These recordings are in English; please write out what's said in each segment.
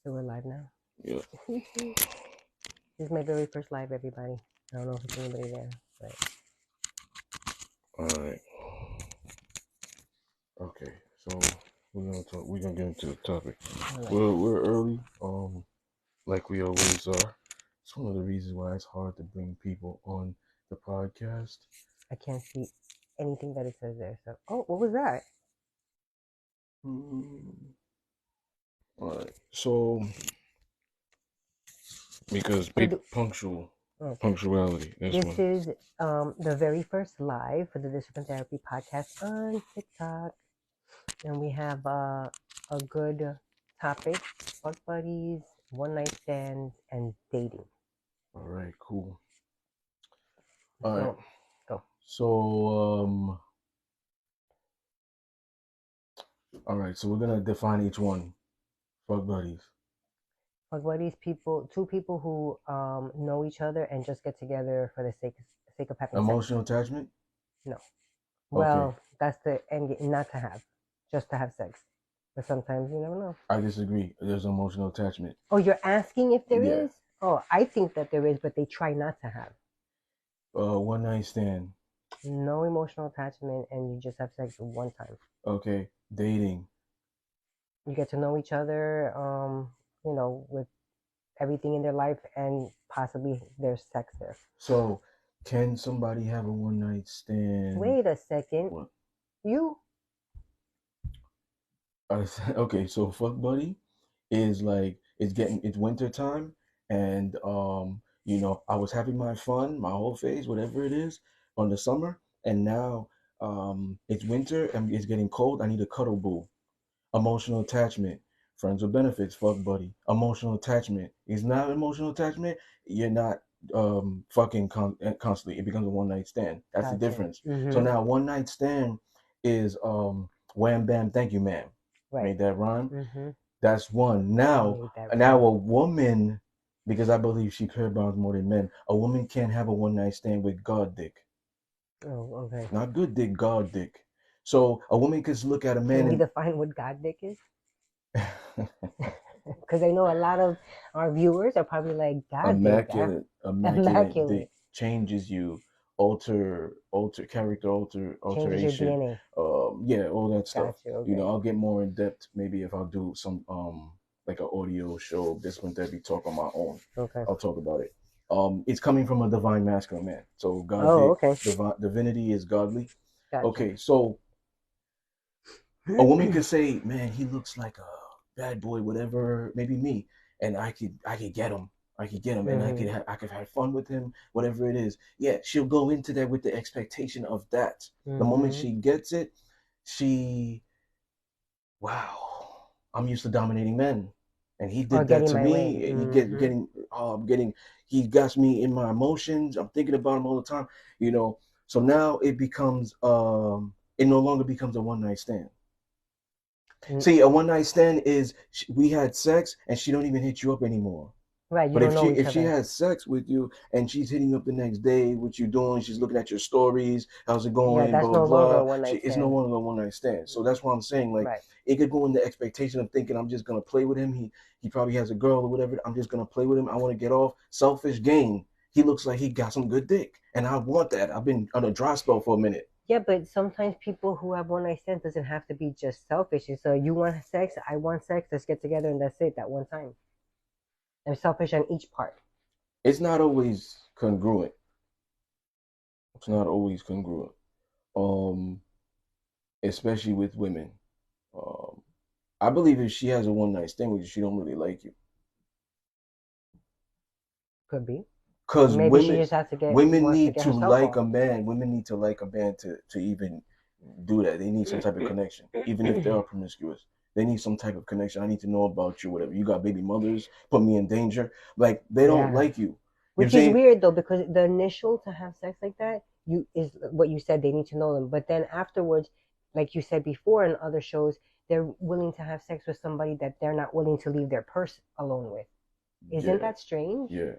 So we're live now. Yeah. This is my very first live, everybody. I don't know if it's anybody there, but All right. Okay. So we're gonna get into the topic. right. We're early. Like we always are. It's one of the reasons why it's hard to bring people on the podcast. I can't see anything that it says there. So, oh, what was that? All right. So because So, people okay. punctuality. That's This one. is the very first live for the Discipline Therapy podcast on TikTok, and we have a good topic: fuck buddies, one night stands, and dating. All right. Cool. All right. So, go. So all right. So we're gonna define each one. Fuck buddies. Fuck buddies, two people who know each other and just get together for the sake of having sex. Emotional attachment. No. Okay. Well, that's the end game, not to have, just to have sex. But sometimes you never know. I disagree. There's emotional attachment. Oh, you're asking if there Yeah. is? Oh, I think that there is, but they try not to have. One night stand. No emotional attachment, and you just have sex one time. Okay. Dating. You get to know each other, with everything in their life, and possibly there's sex there. So, can somebody have a one night stand? Wait a second. What? You? Okay, so fuck buddy is like it's winter time, and I was having my fun, my whole phase, whatever it is, on the summer, and now it's winter and it's getting cold. I need a cuddle boo. Emotional attachment. Friends with benefits, fuck buddy. Emotional attachment is not emotional attachment. You're not fucking constantly. It becomes a one night stand. That's the Gotcha. difference. Mm-hmm. So now one night stand is wham bam thank you ma'am. Right. Made that rhyme. Mm-hmm. That's one. Now a woman, because I believe she cares about more than men. A woman can't have a one night stand with God dick. Oh, okay. Not good dick, God dick. So a woman could look at a man Can we define what God dick is? Because I know a lot of our viewers are probably like, God immaculate, dick, immaculate dick changes you, alter character, changes alteration. your DNA. Yeah, all that stuff. Gotcha, okay. I'll get more in depth maybe if I'll do some like an audio show, Discipline Therapy talk on my own. Okay. I'll talk about it. It's coming from a divine masculine man. So God okay. divinity is godly. Gotcha. Okay, so a woman could say, man, he looks like a bad boy, whatever, maybe me, and I could get him. I could get him, and I could have fun with him, whatever it is. Yeah, she'll go into that with the expectation of that. The moment she gets it, wow, I'm used to dominating men, and he did that to me. He got me in my emotions. I'm thinking about him all the time. So now it becomes it no longer becomes a one night stand. See, a one night stand is we had sex and she don't even hit you up anymore. Right. But if she has sex with you and she's hitting you up the next day, what you doing? She's looking at your stories. How's it going? Yeah, that's blah, no blah, longer blah. a one night stand. It's no longer a one night stand. So that's what I'm saying. Like it could go in the expectation of thinking I'm just gonna play with him. He probably has a girl or whatever. I'm just gonna play with him. I want to get off. Selfish gain. He looks like he got some good dick, and I want that. I've been on a dry spell for a minute. Yeah, but sometimes people who have one night stands doesn't have to be just selfish. So you want sex, I want sex. Let's get together, and that's it. That one time. I'm selfish on each part. It's not always congruent. It's not always congruent. Especially with women. I believe if she has a one night stand with you, she don't really like you. Could be. Because maybe she just has to get women need to to like a man. Women need to like a man to even do that. They need some type of connection, even if they are promiscuous. They need some type of connection. I need to know about you, whatever. You got baby mothers, put me in danger. Like they don't like you. Which is weird though, because the initial to have sex like that, is what you said. They need to know them, but then afterwards, like you said before in other shows, they're willing to have sex with somebody that they're not willing to leave their purse alone with. Isn't that strange? Yeah.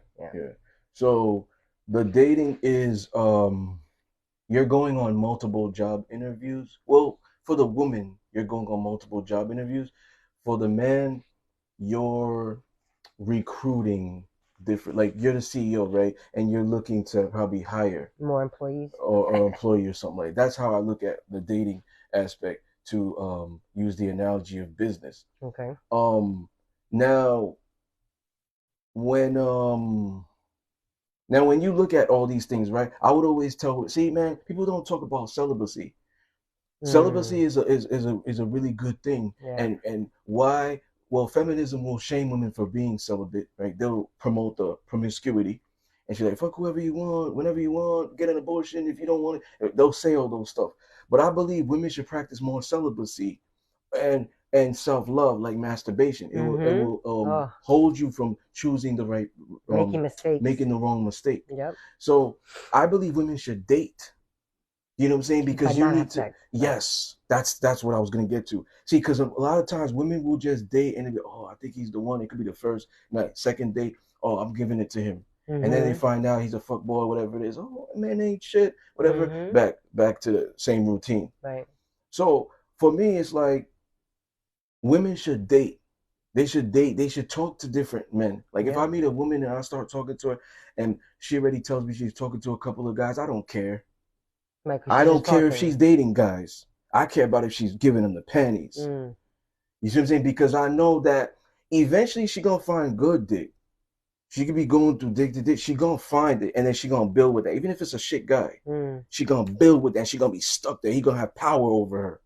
So the dating is you're going on multiple job interviews. Well, for the woman, you're going on multiple job interviews. For the man, you're recruiting different, like you're the CEO, right? And you're looking to probably hire More employees. or employee or something like that. That's how I look at the dating aspect to use the analogy of business. Okay. Um now when now when you look at all these things, right? I would always tell, see man, people don't talk about celibacy. Mm, Celibacy is a really good thing, yeah. and why? Well, feminism will shame women for being celibate, right? They'll promote the promiscuity, and she's like, "Fuck whoever you want, whenever you want, get an abortion if you don't want it." They'll say all those stuff, but I believe women should practice more celibacy and self love, like masturbation. It will Oh, hold you from choosing the right making mistakes. making the wrong mistake. Yep. So I believe women should date, you know what I'm saying? But Because you not need have to. sex. Right. Yes, that's what I was gonna get to. See, because a lot of times women will just date and they be, oh, I think he's the one. It could be the first night, second date. Oh, I'm giving it to him, and then they Mm-hmm. find out he's a fuck boy, whatever it is. Oh, man, ain't shit, whatever. Mm-hmm. Back to the same routine. Right. So for me, it's like women should date. They should date. They should talk to different men. Like if I Yep. meet a woman and I start talking to her, and she already tells me she's talking to a couple of guys, I don't care. Right. Because I she's don't just care if talking. she's dating guys. I care about if she's giving them the panties. Mm. You see what I'm saying? Because I know that eventually she gonna find good dick. She could be going through dick to dick. She gonna find it, and then she gonna build with that. Even if it's a shit guy, Mm. she gonna build with that. She gonna be stuck there. He gonna have power over her.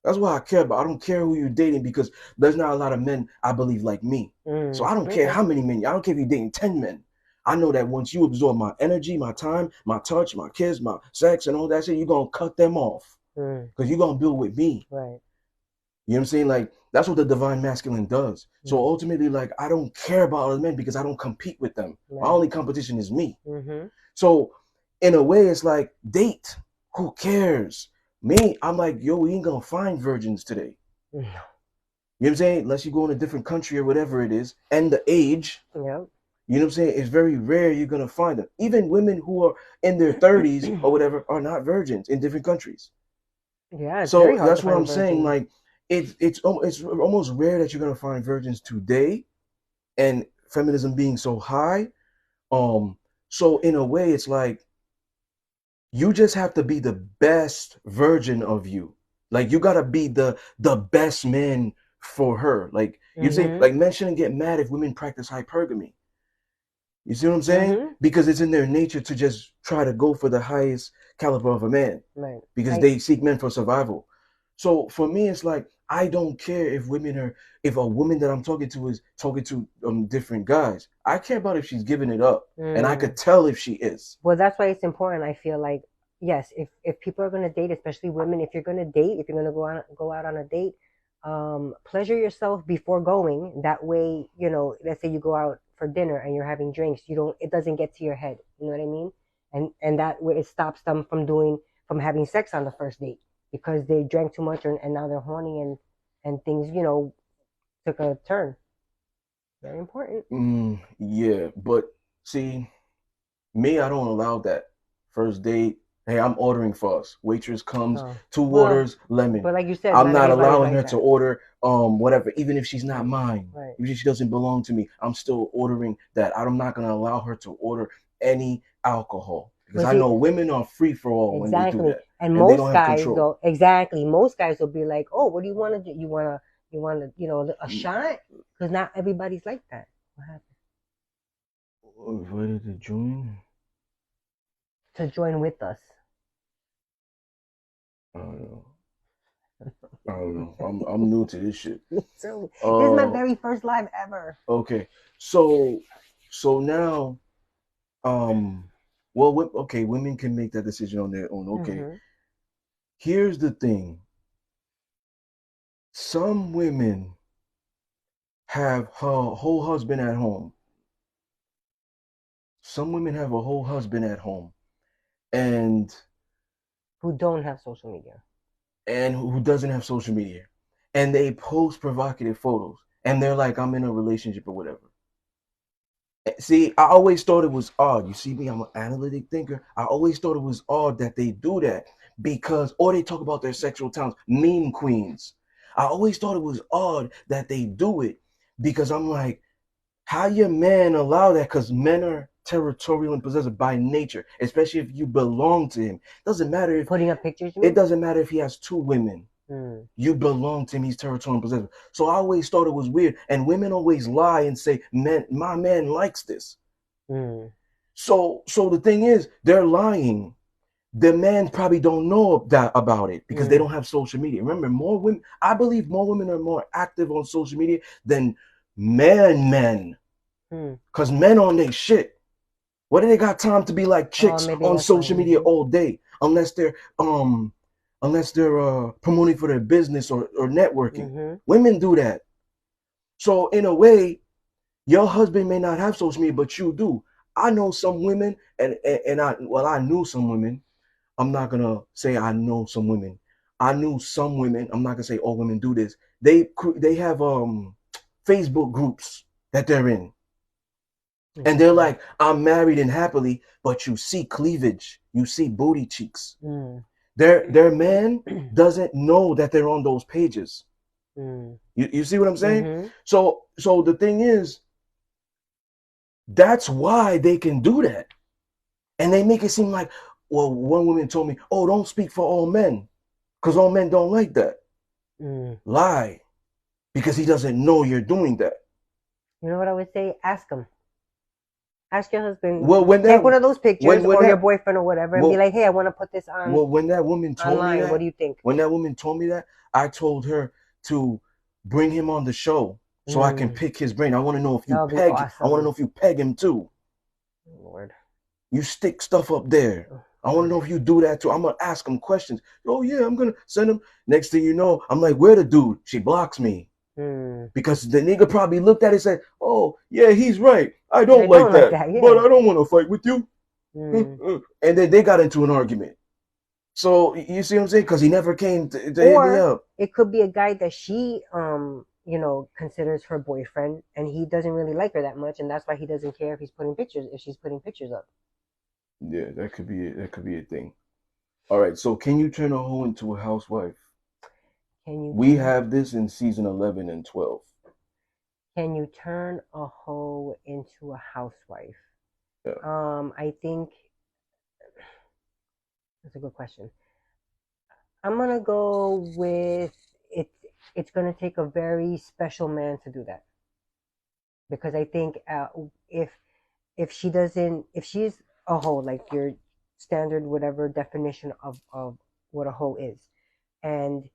That's what I care about. I don't care who you're dating because there's not a lot of men I believe like me. So Mm. I don't care Okay. how many men. I don't care if you're dating 10 men. I know that once you absorb my energy, my time, my touch, my kiss, my sex, and all that shit, you're gonna cut them off Mm. because you're gonna build with me. Right. You know what I'm saying? Like that's what the divine masculine does. So Mm. ultimately, like I don't care about other men because I don't compete with them. My Right. only competition is me. Mm-hmm. So in a way, it's like date. Who cares? Me, I'm like, yo, we ain't gonna find virgins today. You know what I'm saying? Unless you go in a different country or whatever it is, and the age, Yep. you know what I'm saying? It's very rare you're gonna find them. Even women who are in their 30s or whatever are not virgins in different countries. Yeah, it's very So hard to that's what find I'm saying. virgins. Like it's almost rare that you're gonna find virgins today, and feminism being so high. Um, so in a way, it's like you just have to be the best version of you. Like you gotta be the best man for her. Like you say, Mm-hmm. like men shouldn't get mad if women practice hypergamy. You see what I'm saying? Mm-hmm. Because it's in their nature to just try to go for the highest caliber of a man Right. because I they seek men for survival. So for me, it's like I don't care if a woman that I'm talking to is talking to different guys. I care about if she's giving it up, and I mm. could tell if she is. Well, that's why it's important. I feel like yes, if people are gonna date, especially women, if you're gonna date, if you're gonna go out on a date, pleasure yourself before going. That way, let's say you go out for dinner and you're having drinks, it doesn't get to your head. You know what I mean? And that way it stops them from having sex on the first date because they drank too much and now they're horny and things took a turn. Very important. Yeah, but see, me, I don't allow that. First date, hey, I'm ordering for us. Waitress comes, Oh, two well, waters, lemon. but like you said, I'm not not everybody's allowing like her to that. order whatever, even if she's not mine, Right. even if she doesn't belong to me. I'm still ordering that. I'm not gonna allow her to order any alcohol because But I see, know women are free for all when they do exactly. that, And and they don't most have guys control. though, exactly. Most guys will be like, "Oh, what do you want to do? You want a shot?" Because not everybody's like that. What happened? Invited to join? To join with us. I don't know. I don't know. I'm new to this shit. So this is my Uh, very first live ever. okay. So now Um, well, okay, women can make that decision on their own. Okay, Hmm. here's the thing: some women have her whole husband at home. Some women have a whole husband at home, and Who don't have social media. who doesn't have social media, and they post provocative photos, and they're like, "I'm in a relationship" or whatever. See, I always thought it was odd. You see me, I'm an analytic thinker. I always thought it was odd that they do that because, or they talk about their sexual talents, meme queens. I always thought it was odd that they do it because I'm like, how your man allow that? Because men are territorial and possessive by nature, especially if you belong to him. Doesn't matter if Putting up pictures, you it mean? doesn't matter if he has two women. Mm, You belong to him. He's territorial and possessive. So I always thought it was weird, and women always lie and say, "Man, my man likes this." mm, So the thing is, they're lying. The men probably don't know that about it because they mm, don't have social media. Remember, more women. I believe more women are more active on social media than men. mm. Cause men on their shit. What do they got time to be like Oh, chicks maybe on that's why. social media Mm-hmm. all day? Unless they're promoting for their business or networking. Mm-hmm. Women do that. So in a way, your husband may not have social media, but you do. I know some women, and I knew some women. I'm not gonna say I know some women. I knew some women. I'm not gonna say all women do this. They have Facebook groups that they're in. And they're Interesting. like, I'm married and happily, but you see cleavage, you see booty cheeks. Mm. Their man doesn't know that they're on those pages. Mm. You see what I'm saying? Mm-hmm. So the thing is, that's why they can do that. And they make it seem like, well, one woman told me, oh, don't speak for all men, because all men don't like that. Mm. Lie, because he doesn't know you're doing that. You know what I would say? Ask him. Ask your Well, husband. when Take that one of those pictures when or your that boyfriend or whatever, and be well like, "Hey, I want to put this on Well, when that woman told me online. What that, do you think?" I told her to bring him on the show so I can Mm. pick his brain. I want to know if you That would be peg. I want to know awesome. if you peg him too. Lord. You stick stuff up there. Oh, I want to God. know if you do that too. I'm gonna ask him questions. Oh yeah, I'm gonna send him. Next thing you know, I'm like, where the dude? She blocks me Mm. because the nigga probably looked at it and said, oh yeah, he's right. I I don't like don't like that, that. but Yeah. I don't want to fight with you. Mm. And then they got into an argument. So you see what I'm saying? Because he never came to hit me Or up. it could be a guy that she considers her boyfriend, and he doesn't really like her that much, and that's why he doesn't care if she's putting pictures up. Yeah, that could be it. That could be a thing. All right. So can you turn a hoe into a housewife? Can you We turn have this in season 11 and 12. can you turn a hoe into a housewife? Yeah. I think that's a good question. I'm gonna go with it. It's gonna take a very special man to do that, because I think if if she's a hoe, like your standard whatever definition of what a hoe is, and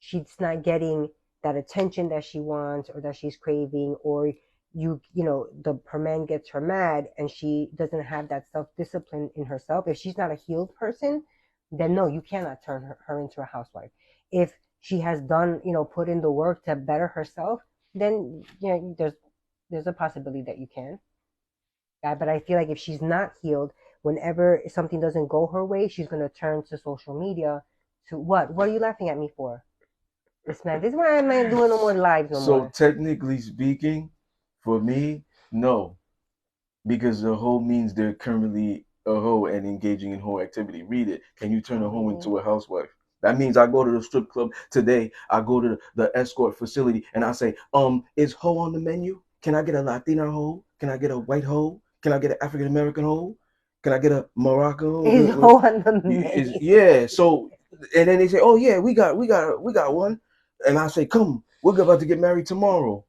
she's not getting that attention that she wants or that she's craving, or the her man gets her mad and she doesn't have that self-discipline in herself, if she's not a healed person, then no, you cannot turn her into a housewife. If she has done, put in the work to better herself, then there's a possibility that you can. But I feel like if she's not healed, whenever something doesn't go her way, she's going to turn to social media. To what are you laughing at me for? This is why I'm not doing no more lives no So more. technically speaking, for me, no, because the hoe means they're currently a hoe and engaging in hoe activity. Read it. Can you turn a hoe Oh, into a housewife? That means I go to the strip club today. I go to the escort facility and I say, is hoe on the menu? Can I get a Latina hoe? Can I get a white hoe? Can I get an African American hoe? Can I get a Moroccan is hoe? hoe on the Is menu? yeah. So and then they say, oh yeah, we got one, and I say, come, we're about to get married tomorrow.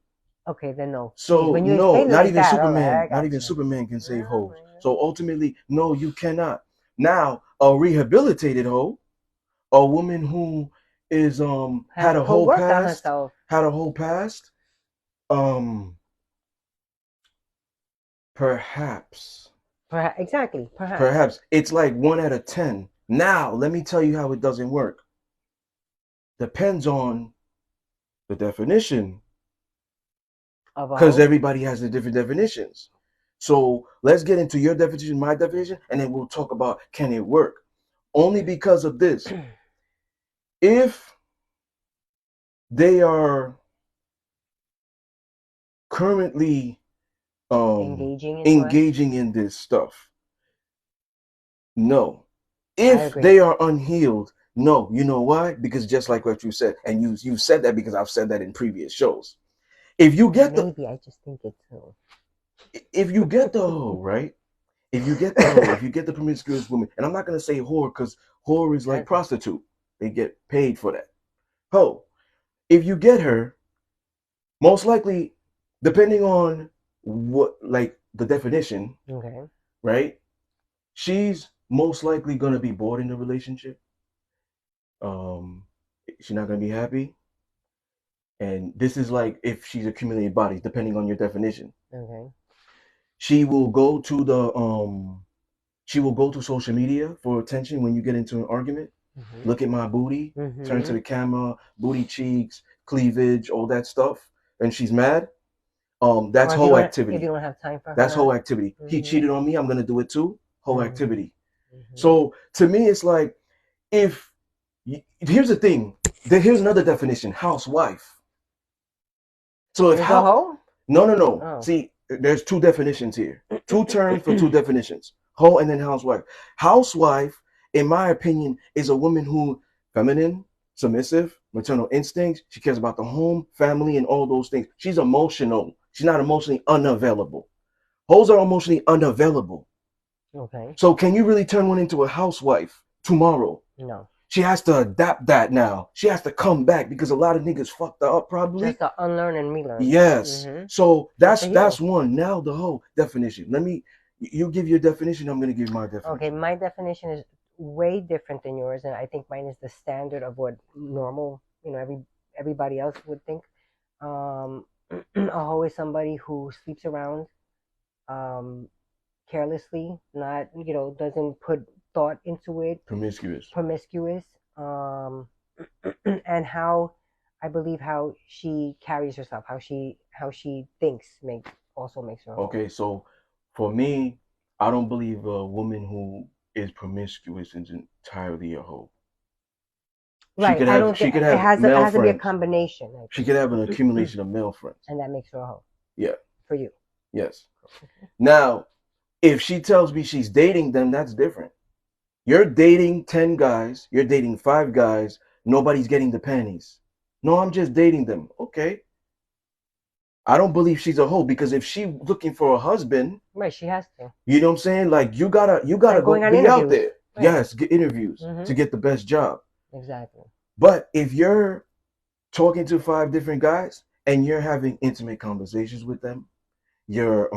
Okay, then no. Please, So when you no, explain it not like even that, all right, Superman, I not got even you. Superman can save Oh hoes. my So ultimately, no, you cannot. Now, a rehabilitated hoe, a woman who is Has had a put whole work on past, herself. had a whole past, um, perhaps, Exactly, perhaps. perhaps it's like 1 out of 10. Now, let me tell you how it doesn't work. Depends on the definition, Of a because hoe. everybody has the different definitions. So let's get into your definition, my definition, and then we'll talk about can it work. Only because of this. If they are currently Engaging in what? engaging in this stuff, no. I If agree. they are unhealed, no. You know why? Because just like what you said, and you said that because I've said that in previous shows. If you get the Maybe I just think it too. if you get the hoe, right? If you get the hoe, if you get the promiscuous woman, and I'm not gonna say whore because whore is like That's it. prostitute. They get paid for that. Hoe. If you get her, most likely, depending on what like the definition, Okay. right? She's most likely gonna be bored in the relationship. Um, she's not gonna be happy. And this is like if she's accumulated bodies, depending on your definition. Okay. She will go to the she will go to social media for attention when you get into an argument. Mhm. Look at my booty, turn to Mhm. the camera, booty cheeks, cleavage, all that stuff, and she's mad. That's Or whole if you activity. don't have time for That's her. whole activity. He Mhm. cheated on me, I'm gonna do it too. Whole Mhm. activity. Mhm. So to me, it's like if here's the thing. Here's another definition: housewife. So if Is a how hoe? no no no. Oh. See, there's two definitions here. Two terms for two definitions. Hoe and then housewife. Housewife, in my opinion, is a woman who feminine, submissive, maternal instincts. She cares about the home, family, and all those things. She's emotional. She's not emotionally unavailable. Hoes are emotionally unavailable. Okay. So can you really turn one into a housewife tomorrow? No. She has to adapt that now. She has to come back because a lot of niggas fucked her up She has probably. to unlearn and relearn. Yes. Mhm. So She has to that's heal. one. Now the whole definition. Let me you give your definition, I'm gonna give my Okay, definition. my definition is way different than yours, and I think mine is the standard of what normal, everybody else would think. Um, a hoe is somebody who sleeps around, um, carelessly, not, doesn't put thought into it, Promiscuous. promiscuous, um, and how I believe how she carries herself, how she thinks also makes her a hoe. Okay, so for me, I don't believe a woman who is promiscuous is entirely a hoe. She Right. could I have don't she think could it have has. It male has to be a friends. combination. I She could have an think, accumulation of male friends. and that makes her a hoe Yeah, for you. yes. Now, if she tells me she's dating them, that's different. You're dating 10 guys, you're dating 5 guys, nobody's getting the panties. No, I'm just dating them. Okay. I don't believe she's a hoe because if she's looking for a husband, Right. She has to. you know what I'm saying? Like you It's gotta like go going on be out interviews. there. Right. Yes, get interviews to Mm-hmm. get the best job. Exactly. But if you're talking to 5 different guys and you're having intimate conversations with them, you're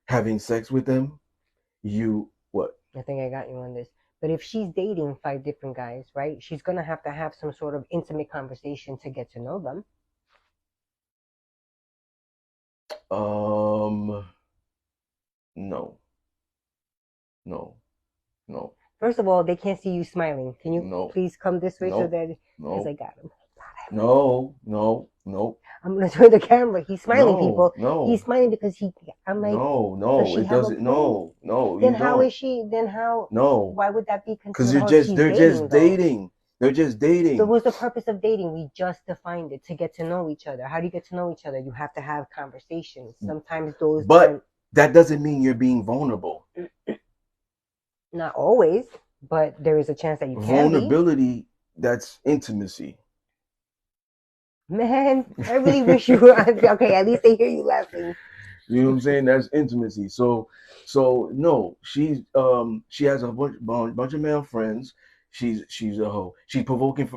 having sex with them, you what? I think I got you on this. But if she's dating 5 different guys, right, she's gonna have to have some sort of intimate conversation to get to know them. Um no, no, no, First of all, they can't see you smiling. Can you no, please come this way so no, that because no, I got him. no, no, no, I'm gonna turn the camera. He's smiling, no, people. He's no, smiling because he. I'm like, no, does no. she It have a doesn't. point? No, no, Then you how don't. is she? Then how? No, Why would that be because considered how she's they're just dating though? dating. They're just So dating. what's the purpose of dating? We just defined it to get to know each other. How do you get to know each other? You have to have conversations. Sometimes those But aren't, that doesn't mean you're being vulnerable. not always, but there is a chance that you can be. Vulnerability, that's intimacy. Man, I really wish you were okay. At least they hear you laughing. You know what I'm saying? That's intimacy. So no, she has a bunch of male friends. She's a hoe. She's provoking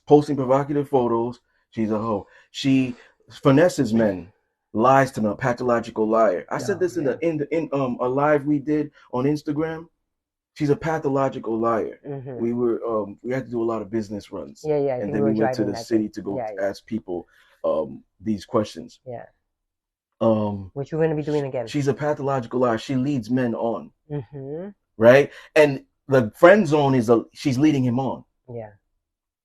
posting provocative photos. She's a hoe. She finesses men, lies to them, a pathological liar. I said Oh this in man. a live we did on Instagram. She's a pathological liar. Hmm. We had to do a lot of business runs, Yeah, yeah. I and think we then were we went to driving the that day. city to go Yeah, yeah, ask people these questions. yeah. Um, Which we're gonna be doing again. she's a pathological liar. She leads men on, Hmm. right? And the friend zone she's leading him on. Yeah,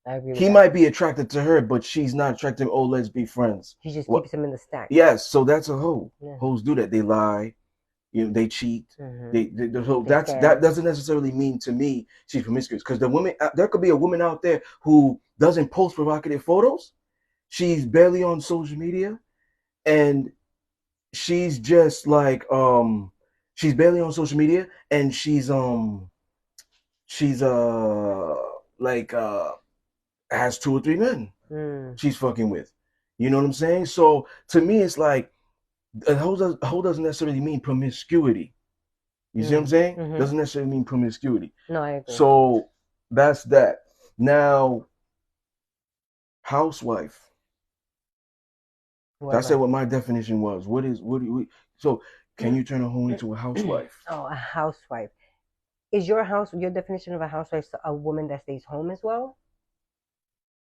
I agree with He that. might be attracted to her, but she's not attracted to him. Oh, let's be friends. She just What? keeps him in the stack. Yes. So that's a hoe. Yeah. Hoes do that. They lie. They cheat. Hmm. So They that scam. doesn't necessarily mean to me she's promiscuous because the woman there could be a woman out there who doesn't post provocative photos. She's barely on social media, and she's just like she's barely on social media, and she's like has 2 or 3 men Mm. she's fucking with. You know what I'm saying? So to me, it's like a hoe doesn't necessarily mean promiscuity. You see what I'm saying? Mm-hmm. Doesn't necessarily mean promiscuity. No, I agree. So that's that. Now, housewife. What I said about what my definition was. What do you? So can you turn a hoe into a housewife? oh, a housewife? Is your definition of a housewife a woman that stays home as well?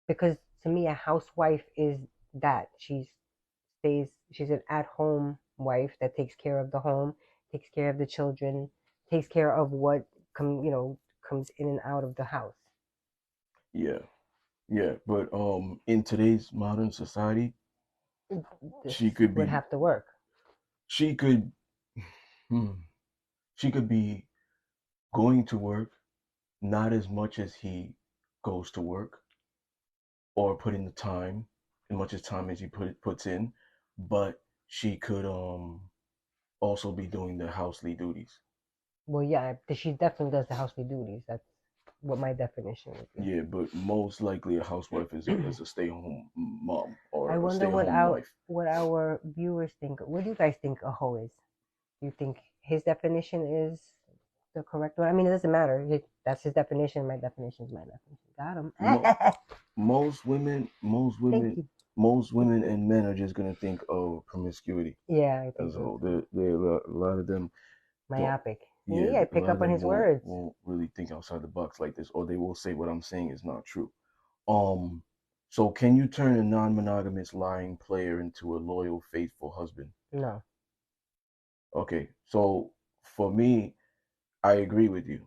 Because to me, a housewife is that she's an at-home wife that takes care of the home, takes care of the children, takes care of what comes in and out of the house. Yeah, yeah. But in today's modern society, This she could would be. have to work. She could. Hmm, she could be going to work not as much as he goes to work or put in the time, as much as time as he puts in, but she could also be doing the housely duties. Well, yeah, she definitely does the housely duties. That's what my definition would Yeah, but most likely a housewife is be. a stay home mom I or a wonder stay home wife. what our viewers think. What do you guys think a hoe is? Do you think his definition is the correct one? I mean, it doesn't matter. That's his definition. My definition is my definition. Got Mo- him. most women, most Thank women, you. most women and men are just gonna think of promiscuity Yeah, I think as a so whole. too. A lot of them don't. Myopic. Yeah, See, I a pick lot of up on them his words. won't really think outside the box like this, or they will say what I'm saying is not true. Um, so can you turn a non-monogamous lying player into a loyal, faithful husband? No. Okay, so for me, I agree with you,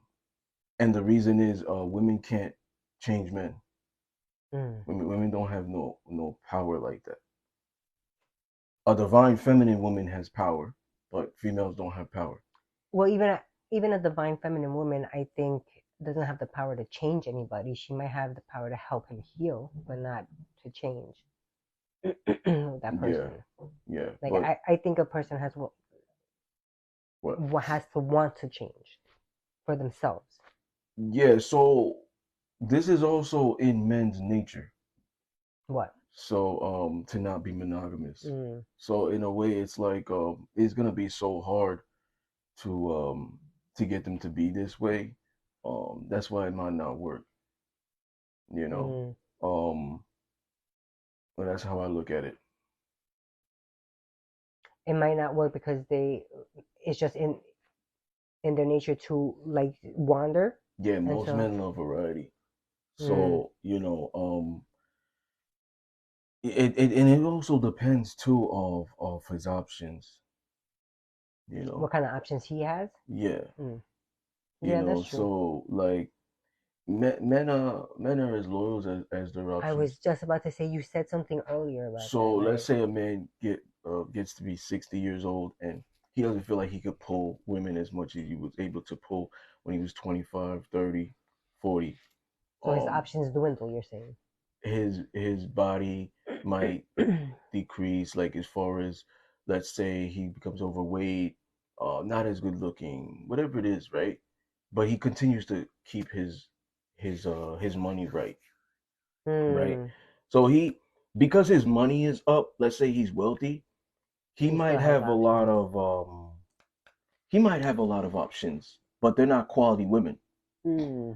and the reason is, women can't change men. Mm. Women don't have no power like that. A divine feminine woman has power, but females don't have power. Well, even a divine feminine woman, I think, doesn't have the power to change anybody. She might have the power to help him heal, but not to change that Yeah, person. yeah, Like but I think a person what? has to want to change for themselves. Yeah, so this is also in men's nature. What? So to not be monogamous. Mm. So in a way it's like it's gonna be so hard to get them to be this way. That's why it might not work, you know. Mm. Um but that's how I look at it. It might not work because it's just in their nature to like wander, Yeah, and most so men love variety. mm, So, and it also depends too of his options, you know. what kind of options he has. Yeah, Mm. Yeah, that's true. so like men are as loyal as their I was options. just about to say you said something earlier about So that. let's Like, say a man gets to be 60 years old and he doesn't feel like he could pull women as much as he was able to pull when he was 25, 30, 40. so his Um, options dwindle. You're saying. his body might decrease, like as far as, let's say he becomes overweight, not as good looking, whatever it is, right? But he continues to keep his money right, right? Hmm. So because his money is up, let's say he's wealthy, he He still might has have a lot options. of options, but they're not quality women. Hmm.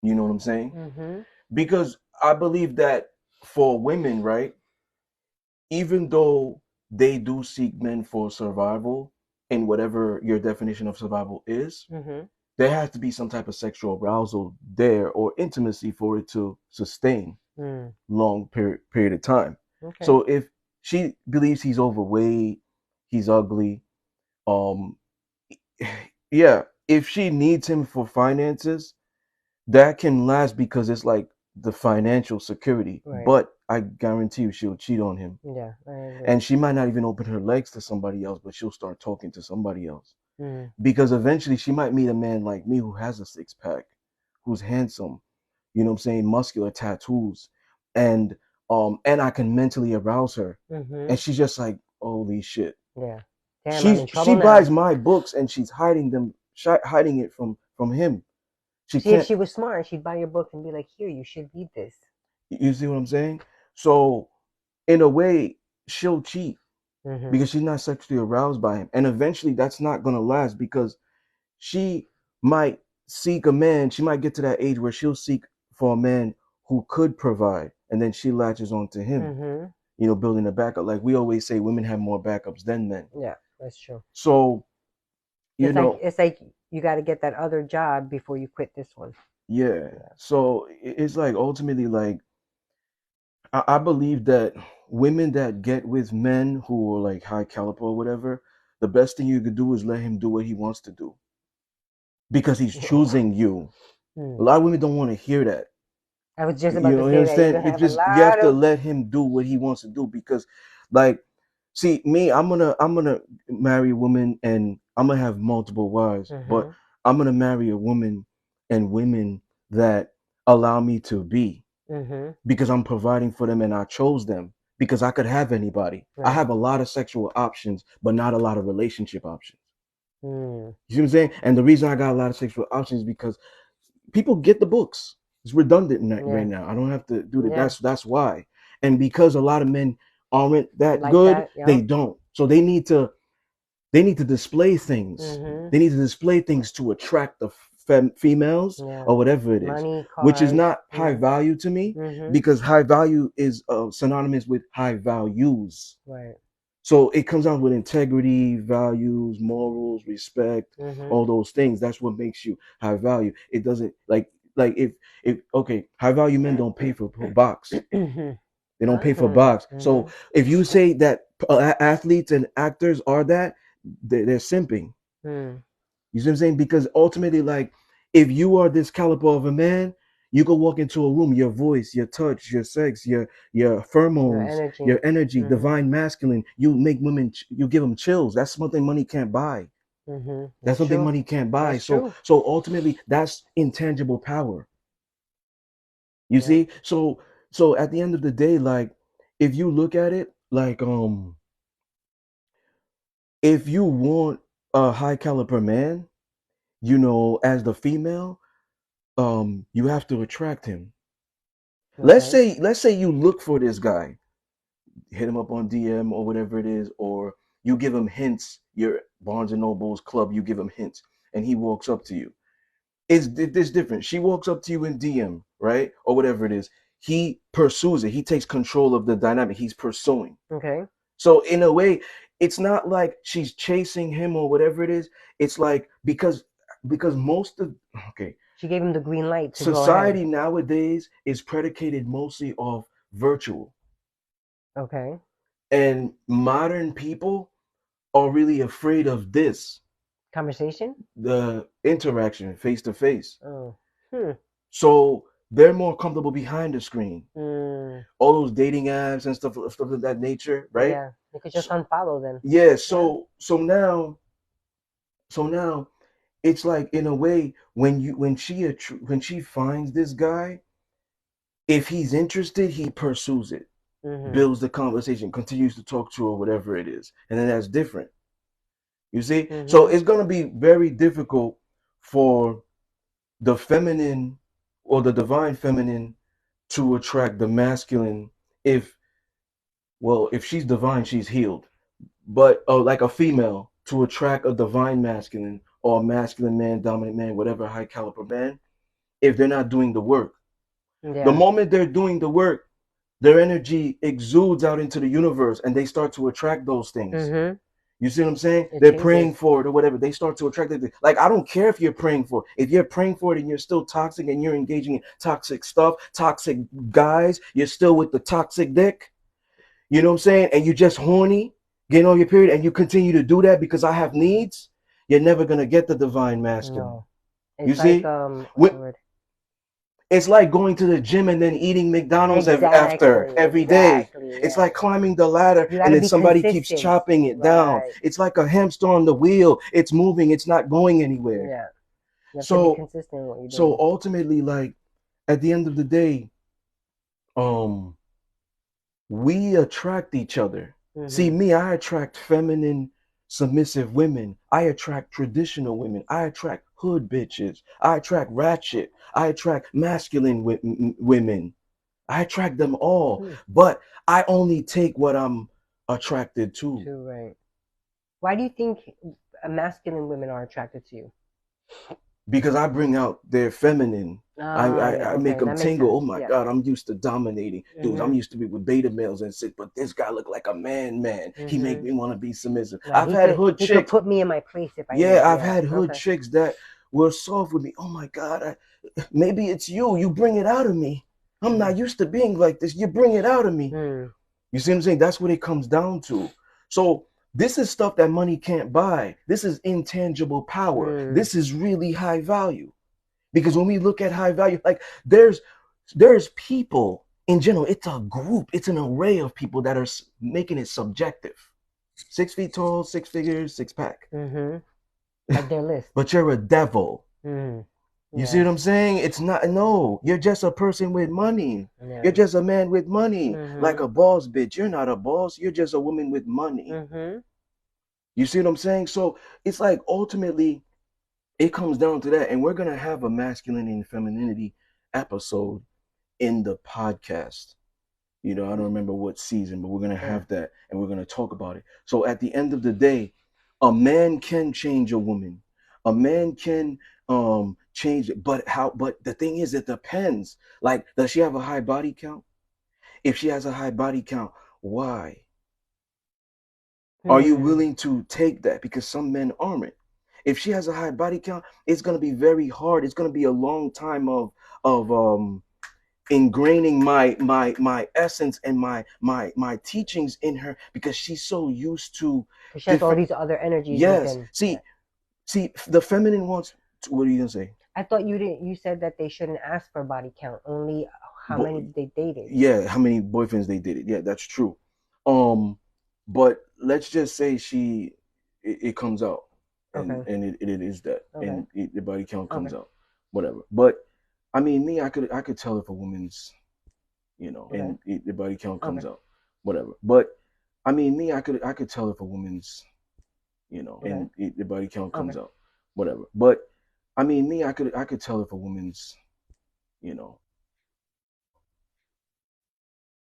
You know what I'm saying? Mm-hmm. Because I believe that for women, right, even though they do seek men for survival, and whatever your definition of survival is, Mm-hmm. there has to be some type of sexual arousal there or intimacy for it to sustain Mm. long period of time. Okay. So if she believes he's overweight, he's ugly, um, yeah, if she needs him for finances, that can last because it's like the financial security. Right. But I guarantee you, she'll cheat on him, Yeah, I agree. and she might not even open her legs to somebody else, but she'll start talking to somebody else Mm. because eventually she might meet a man like me who has a six pack, who's handsome, you know what I'm saying, muscular tattoos, and and I can mentally arouse her, Mm-hmm. and she's just like, holy shit. Yeah. Damn, I'm She's in she trouble buys now. my books and she's hiding it from him. She See, if can't. she was smart, she'd buy your book and be like, "Here, you should read this." You see what I'm saying? So in a way, she'll cheat Mhm. because she's not sexually aroused by him. And eventually that's not going to last because she might seek a man, she might get to that age where she'll seek for a man who could provide, and then she latches onto him, Mhm. building a backup. Like we always say, women have more backups than men. Yeah, that's true. So, you It's like know, it's like you got to get that other job before you quit this one. yeah. Yeah. So it's like ultimately, like, I believe that women that get with men who are like high caliber or whatever, the best thing you could do is let him do what he wants to do because he's choosing you. A Hmm. lot of women don't want to hear that. I was just about You to know, you say that you're understand? gonna It's have a just you have lot to of. let him do what he wants to do because, like, see me, I'm gonna marry a woman and I'm gonna have multiple wives, but Mhm. I'm gonna marry a woman and women that allow me to be Mhm. because I'm providing for them and I chose them because I could have anybody. I Right. have a lot of sexual options, but not a lot of relationship options. Mm. You see what I'm saying? And the reason I got a lot of sexual options is because people get the books. It's redundant right Yeah. now. I don't have to do that. Yeah. That's why. And because a lot of men aren't that Like good, that. they Yep. don't. So they need to display things. Mhm. They need to display things to attract the females Yeah. or whatever it is, Money, which is cars. not high Yeah. value to me Mhm. because high value is synonymous with high values. Right. So it comes out with integrity, values, morals, respect, Mhm. all those things. That's what makes you high value. It doesn't like if okay, high value men don't pay for box. Mhm. They don't pay for Mhm. box. So Mhm. if you say that athletes and actors are that, they're simping. Mm. You see what I'm saying? Because ultimately, like, if you are this caliber of a man, you go walk into a room, your voice, your touch, your sex, your Your pheromones, energy. your energy, Mhm. divine masculine, you make women, you give them chills. That's something money can't buy. Mhm. That's That's something true. money can't buy. That's So, true. so ultimately, that's intangible power. You Yep. see? So at the end of the day, like, if you look at it, like, if you want a high caliber man, as the female, you have to attract him. let's Okay. say let's say you look for this guy, hit him up on DM or whatever it is, or you give him hints. Your Barnes and Noble's club, you give him hints, and he walks up to you. It's this different. She walks up to you in DM, right, or whatever it is. He pursues it. He takes control of the dynamic. He's pursuing. Okay. So in a way, it's not like she's chasing him or whatever it is. It's like because most of okay, She gave him the green light to go ahead. society nowadays is predicated mostly off virtual. Okay. And modern people are really afraid of this, Conversation. the interaction face to face. Oh. Hmm. So they're more comfortable behind the screen. Mm. All those dating apps and stuff of that nature, right? Yeah. You could just So, unfollow them. yeah, Yeah. so now it's like in a way when she finds this guy, if he's interested, he pursues it, Mhm. builds the conversation, continues to talk to her, whatever it is, and then that's different. You see? So Mhm. it's going to be very difficult for the feminine or the divine feminine to attract the masculine if, well, if she's divine, she's healed. But like a female to attract a divine masculine or a masculine man, dominant man, whatever high caliber man, if they're not doing the work. The Yeah. moment they're doing the work, their energy exudes out into the universe and they start to attract those things. Mhm. You see what I'm saying? It They're praying changes. for it or whatever. They start to attract it. Like, I don't care if you're praying for it. If you're praying for it and you're still toxic and you're engaging in toxic stuff, toxic guys, you're still with the toxic dick. You know what I'm saying? And you just horny, getting on your period, and you continue to do that because I have needs. You're never gonna get the divine masculine. No. You It's like see? what's the When, word? it's like going to the gym and then eating McDonald's after Exactly. every day. Exactly. It's Yeah. like climbing the ladder You got and to then be somebody keeps consistent. chopping it down. Right. It's like a hamster on the wheel. It's moving, it's not going anywhere. Yeah. You have to be So consistent in what you're so doing. ultimately, like, at the end of the day, um we attract each other. See, Mhm. me, I attract feminine, submissive women. I attract traditional women. I attract hood bitches. I attract ratchet. I attract masculine women. I attract them all, Hmm. but I only take what I'm attracted to Too right. Why do you think masculine women are attracted to you? because I bring out their feminine. I, Ah, I, yeah. I make Okay, them that makes tingle. Oh sense. my Yeah. God, I'm used to dominating dudes. I'm Mhm. used to be with beta males and shit, but this guy look like a man. He make Mhm. me want to be submissive. Nah, I've had hood he could chicks. put me in my place if I Yeah, need. I've Yeah. had hood Okay. chicks that were soft with me. Oh my God, maybe it's you. You bring it out of me. I'm Mm. not used to being like this. You bring it out of me. Mm. You see what I'm saying? That's what it comes down to. So this is stuff that money can't buy. This is intangible power. Mm. This is really high value. Because when we look at high value, like there's people in general, it's a group, it's an array of people that are making it subjective. 6 feet tall, six figures, six pack. Mhm. Like their list. But you're a devil. Mm. You see Yeah. what I'm saying? It's not, no, you're just a person with money. You're Yeah. just a man with money. Like Mhm. a boss bitch. You're not a boss. You're just a woman with money. Mhm. You see what I'm saying? So it's like ultimately it comes down to that. And we're gonna have a masculine and femininity episode in the podcast. I don't remember what season, but we're gonna Yeah. have that and we're gonna talk about it. So at the end of the day, a man can change a woman. A man can change it. But the thing is it depends. Like, does she have a high body count? If she has a high body count, why? Are you Hmm. willing to take that? Because some men aren't. If she has a high body count, it's gonna be very hard. It's gonna be a long time of ingraining my essence and my teachings in her because she's so used to Because she has all different. these other energies Yes, within. Yeah. see the feminine wants. What are you gonna say? I thought you didn't. You said that they shouldn't ask for body count. Only how many Bo- they dated. yeah, how many boyfriends they did it? Yeah, that's true. But let's just say it comes out, and Okay. it is that, Okay. and the body count Okay. comes out, whatever. But I mean, me, I could tell if a woman's, Okay. and the body count Okay. comes out, whatever. But I mean, me, I could tell if a woman's, Okay. and the body count Okay. comes out, whatever. But I mean, me, I could tell if a woman's, you know,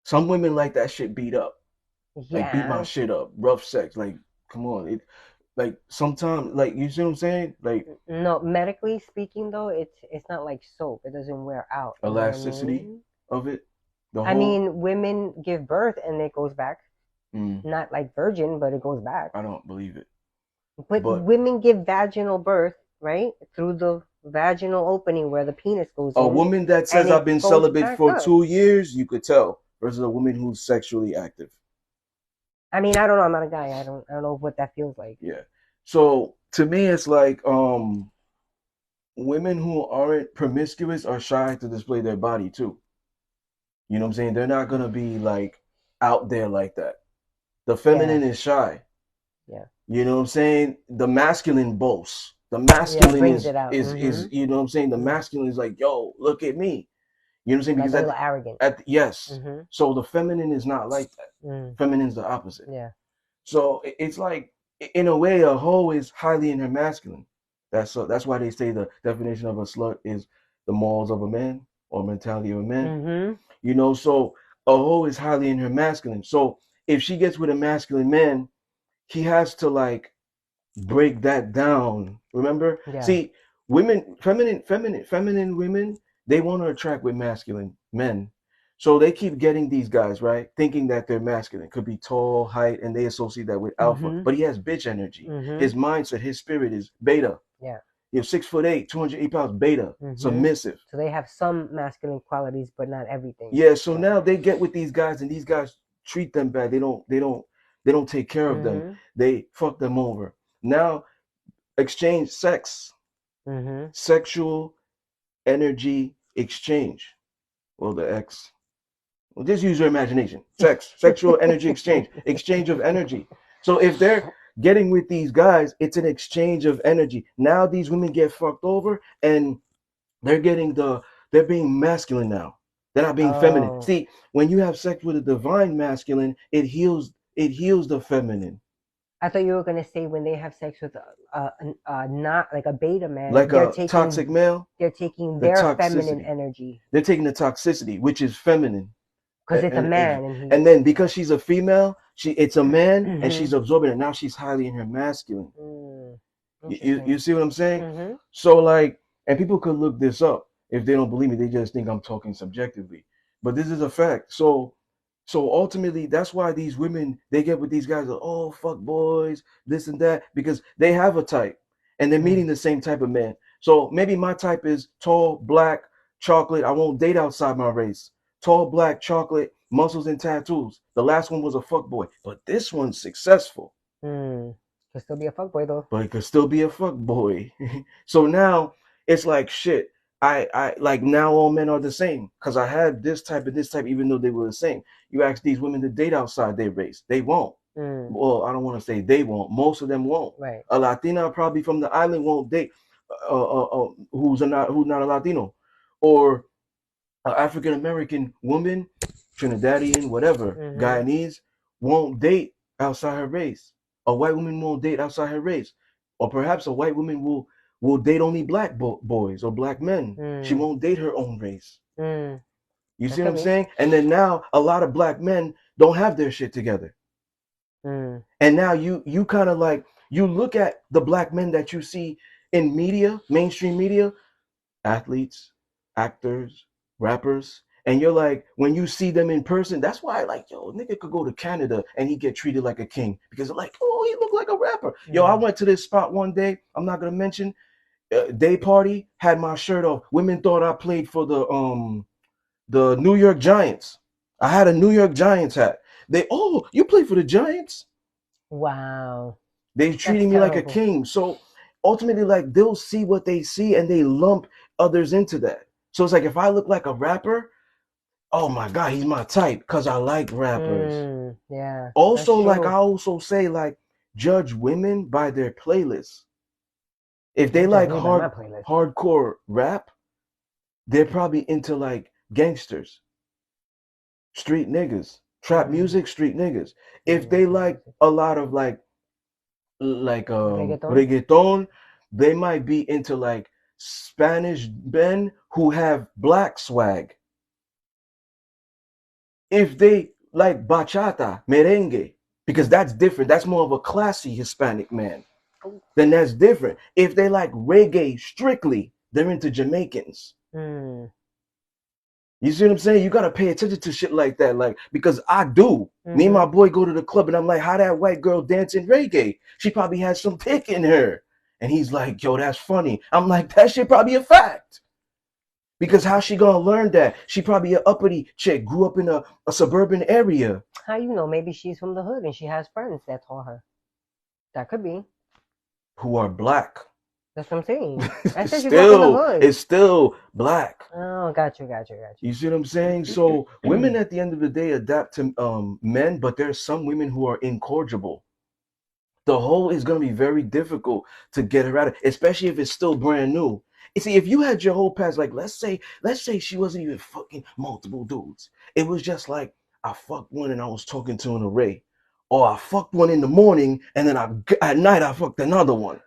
some women like that shit beat up, like beat my Yeah. shit up, rough sex. Like, come on, like sometimes, like you see what I'm saying, like No, medically speaking though, it's not like soap. It doesn't wear out. You know what I elasticity mean? of it, the I whole. mean, women give birth and it goes back. Mm, Not like virgin, but it goes back. I don't believe it, But but women give vaginal birth, right? Through the vaginal opening where the penis goes a in, woman that and says I've it been goes celibate back for up. 2 years, you could tell, versus a woman who's sexually active. I mean, I don't know. I'm not a guy. I don't know what that feels like. Yeah. So to me, it's like women who aren't promiscuous are shy to display their body too. You know what I'm saying? They're not gonna be like out there like that. The Yeah, feminine is shy. yeah, You know what I'm saying? The masculine boasts. The yeah. masculine Brings is it out. is you know what I'm saying? The Yeah, masculine is like, yo, look at me. You know what I'm saying? like Because a little arrogant. yes. Mm-hmm. So the feminine is not like that. Mm, Feminine's the opposite. yeah. So it's like, in a way, a hoe is highly in her masculine. That's why they say the definition of a slut is the morals of a man or mentality of a man. Mm-hmm. So a hoe is highly in her masculine. So if she gets with a masculine man, he has to like break that down. Remember? Yeah. See, feminine women, they want to attract with masculine men. So they keep getting these guys, right? Thinking that they're masculine. Could be tall, height, and they associate that with alpha. Mm-hmm. But he has bitch energy. Mm-hmm. His mindset, his spirit is beta. Yeah. 6'8", 208 pounds, beta, Mm-hmm. submissive. So they have some masculine qualities, but not everything. Yeah, so Yeah. now they get with these guys and these guys treat them bad. They don't take care of them. Mm-hmm. They fuck them over. Now exchange sex, Mm-hmm. sexual energy exchange. Well, the X. Well, just use your imagination. Sex, sexual energy exchange of energy. So if they're getting with these guys, it's an exchange of energy. Now these women get fucked over and they're getting they're being masculine now. They're not being feminine. Oh. See, when you have sex with a divine masculine, it heals the feminine. I thought you were gonna say when they have sex with not like a beta man, Like a toxic male, they're taking the their feminine toxicity. energy They're taking the toxicity, which is feminine, because it's a man and and he's then because she's a female, it's a man, and hmm she's absorbing it. Now she's highly in her masculine. mm, You interesting. see what I'm saying? Hmm. So like, and people could look this up if they don't believe me. They just think I'm talking subjectively, but this is a fact. So ultimately, that's why these women they get with these guys. Like, oh, fuck boys, this and that, because they have a type, and they're meeting Mm. the same type of man. So maybe my type is tall, black, chocolate. I won't date outside my race. Tall, black, chocolate, muscles and tattoos. The last one was a fuck boy, but this one's successful, Mm. Could still be a fuckboy though. but it could still be a fuck boy. So now it's like shit. I like now all men are the same because I had this type, even though they were the same. You ask these women to date outside their race, they won't. Mm. Well, I don't want to say they won't. Most of them won't. Right. A Latina probably from the island won't date who's not a Latino, or an African American woman, Trinidadian, whatever, Hmm. Guyanese, won't date outside her race. A white woman won't date outside her race, or perhaps a white woman will date only black boys or black men. She Mm. won't date her own race. Mm. You That see what could I'm be. saying? And then now a lot of black men don't have their shit together. Mm. And now you kind of like you look at the black men that you see in media, mainstream media, athletes, actors, rappers, and you're like, when you see them in person, that's why like, yo, nigga could go to Canada and he get treated like a king because they're like, oh, he look like a rapper. Yo, I Mm. went to this spot one day. I'm not gonna mention. Day party had my shirt off. Women thought I played for the New York Giants. I had a New York Giants hat. They, oh, you play for the Giants? Wow. They That's treating me like a terrible. king. So ultimately, like they'll see what they see and they lump others into that. So it's like if I look like a rapper, oh my god, he's my type because I like rappers. Mm. Yeah, that's Also, like I true. also say, like judge women by their playlists. If they Don't judge like me by my playlist. hardcore rap, they're probably into like gangsters, street niggas, trap Mm. music, street niggas. If Mm, they trap like music. a lot of like Reggaeton. reggaeton, they might be into like Spanish men who have black swag. If they like bachata, merengue, because that's different. That's more of a classy Hispanic man. Then that's different. If they like reggae strictly, they're into Jamaicans. Mm. You see what I'm saying? You gotta pay attention to shit like that, like because I do. Me and my Mm-hmm. boy go to the club, and I'm like, "How that white girl dancing reggae? She probably has some pick in her." And he's like, "Yo, that's funny." I'm like, "That shit probably a fact." Because how she gonna learn that? She probably a uppity chick, grew up in a suburban area, How you know? Maybe she's from the hood and she has friends that taught her. That could be. who are black. That's what I'm saying. I said she grew up in the Still, hood. it's still black. Oh, got you, got you, got You see what I'm saying? So women you. at the end of the day adapt to men, but there's some women who are incorrigible. The whole is going to be very difficult to get her out of, especially if it's still brand new. You see, if you had your whole past, like let's say she wasn't even fucking multiple dudes. It was just like I fucked one and I was talking to an array, or I fucked one in the morning and then at night I fucked another one,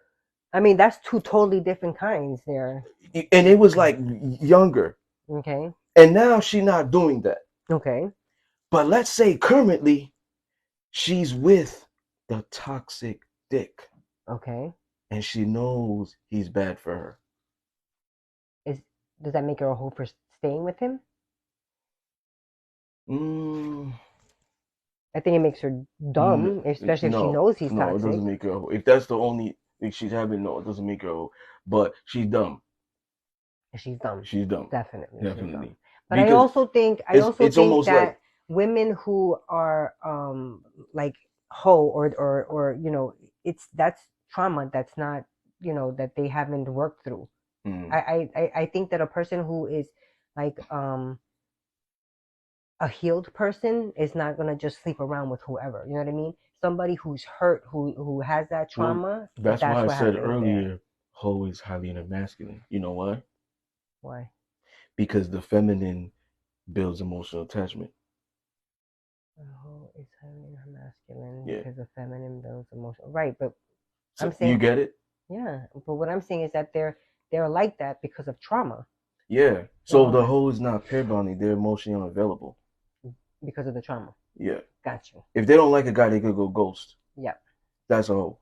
I mean, that's two totally different kinds there. and it was like younger. Okay. And now she's not doing that. Okay. But let's say currently she's with the toxic dick, Okay. and she knows he's bad for her. Is does that make her a hoe for staying with him? Mm, I think it makes her dumb, especially if she no, knows he's no, it toxic. doesn't make her. If that's the only thing she's having, no, it doesn't make her. But she's dumb. She's dumb. She's dumb, Definitely, she's dumb. definitely, But because I also it's think almost like that women who are like hoe or that's trauma that's not that they haven't worked through. mm, I think that a person who is like a healed person is not gonna just sleep around with whoever. You know what I mean? Somebody who's hurt, who has that well, trauma, that's why that's I what said happens there. earlier, hoe is highly masculine. You know why? Why? Because the feminine builds emotional attachment. A hoe is highly masculine Yeah, because of feminine builds emotional. Right, but I'm So you saying, get it? yeah, but what I'm saying is that they're like that because of trauma. Yeah. So the Trauma hoe is not pair bonding, they're emotionally unavailable. because of the trauma. Yeah. Got you. If they don't like a guy, they could go ghost. Yep. That's a hoe.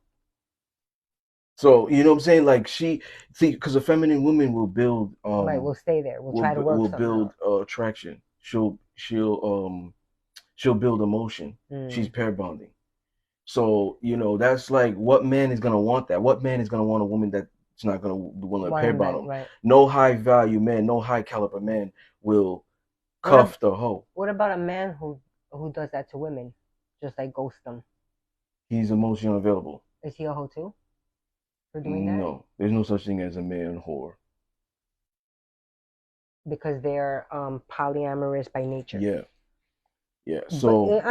So you know what I'm saying? Like she see, because a feminine woman will build Right. We'll stay there. We'll try to work will something build out. attraction. She'll build emotion. She's Mm. pair bonding. So you know that's like what man is gonna want that? What man is gonna want a woman that's not gonna want to Want pair him bond back, him? right? No high value man, no high caliber man will What ab- cuff the hoe. what about a man who does that to women, just like ghost them? He's emotionally unavailable. Is he a hoe too for doing that? No, there's no such thing as a man whore. Because they're polyamorous by nature. Yeah, yeah. But So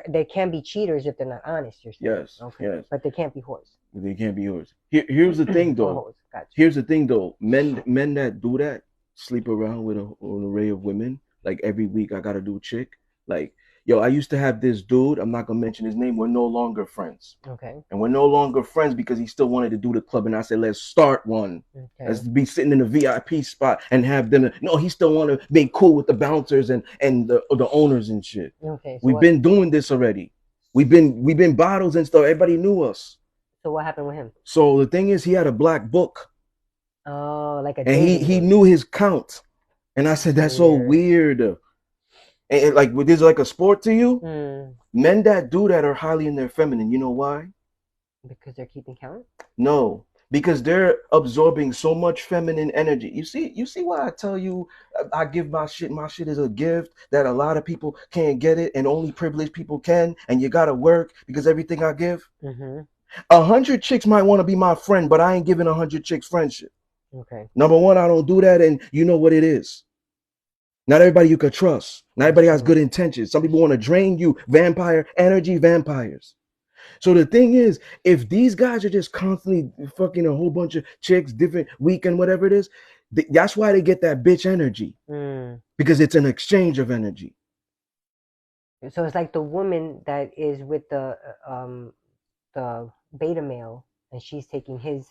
they can be cheaters if they're not honest. You're saying yes, okay, yes. but they can't be whores They can't be yours. Here's the thing or though. hoes. Got Here's the thing though. Men that do that sleep around with an array of women. Like every week, I got a new chick. Like yo, I used to have this dude. I'm not gonna mention his name. We're no longer friends, you. Okay. and we're no longer friends because he still wanted to do the club. And I said, let's start one. Let's Okay. be sitting in the VIP spot and have dinner. No, he still want to be cool with the bouncers and the owners and shit. Okay. So We've what? been doing this already. We've been bottles and stuff. Everybody knew us. So what happened with him? So the thing is, he had a black book, Oh, like a and he dating he book. knew his count. And I said, that's so Weird. weird. And like, this is like a sport to you. Hmm. Men that do that are highly in their feminine. You know why? Because they're keeping count. No, because they're absorbing so much feminine energy. You see why I tell you I give my shit. My shit is a gift that a lot of people can't get it, and only privileged people can. And you gotta work because everything I give. Mm-hmm. 100 chicks might want to be my friend, but I ain't giving 100 chicks friendship. Okay. Number one, I don't do that, and you know what it is. Not everybody you could trust. Not That's everybody has true. good intentions. Some people want to drain you. Vampire energy, vampires. So the thing is, if these guys are just constantly fucking a whole bunch of chicks, different weekend, whatever it is, that's why they get that bitch energy Mm. because it's an exchange of energy. So it's like the woman that is with the beta male, and she's taking his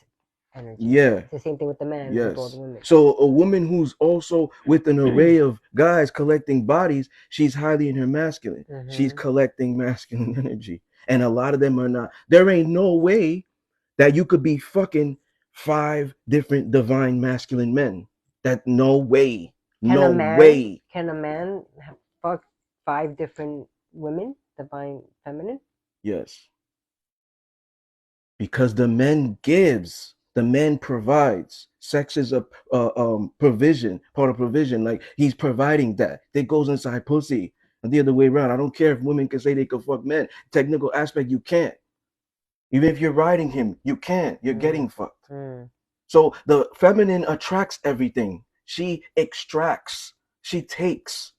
energy. Yeah. It's the same thing with the man with all the Yes. women. So a woman who's also with an array of guys collecting bodies, she's highly in her masculine. She's Mm-hmm. collecting masculine energy. And a lot of them are not. There ain't no way that you could be fucking 5 different divine masculine men. That no way. Can a No man way. can a man fuck 5 different women, divine feminine? Yes. Because the man gives, the man provides. Sex is a provision, part of provision. Like he's providing that. That goes inside pussy. And the other way around. I don't care if women can say they can fuck men. Technical aspect, you can't. Even if you're riding him, you can't. You're Mm. getting fucked. Mm. So the feminine attracts everything. She extracts. She takes.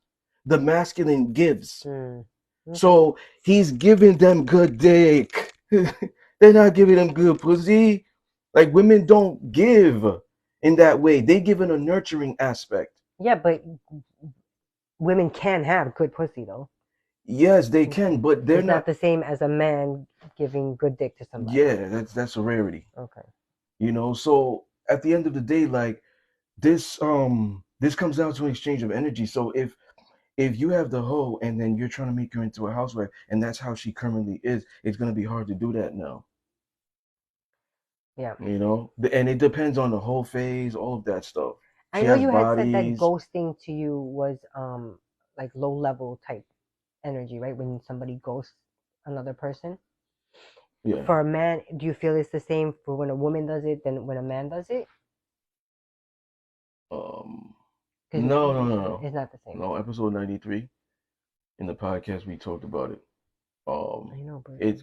The masculine gives. Mm. Okay. So he's giving them good dick. They're not giving them good pussy. Like women don't give in that way. They give in a nurturing aspect. Yeah, but women can have good pussy though. Yes, they can, Okay. but they're It's not not. the same as a man giving good dick to somebody. Yeah, that's a rarity. Okay. So at the end of the day, like this comes down to an exchange of energy. So if you have the hoe and then you're trying to make her into a housewife and that's how she currently is, it's gonna be hard to do that now. Yeah. And it depends on the whole phase, all of that stuff. I She know has you had said that bodies. ghosting to you was like low level type energy, right? When somebody ghosts another person. Yeah. For a man, do you feel it's the same for when a woman does it than when a man does it? um Because no, no, no, no, it's not the same. no. Episode 93 in the podcast we talked about it. I know, but It's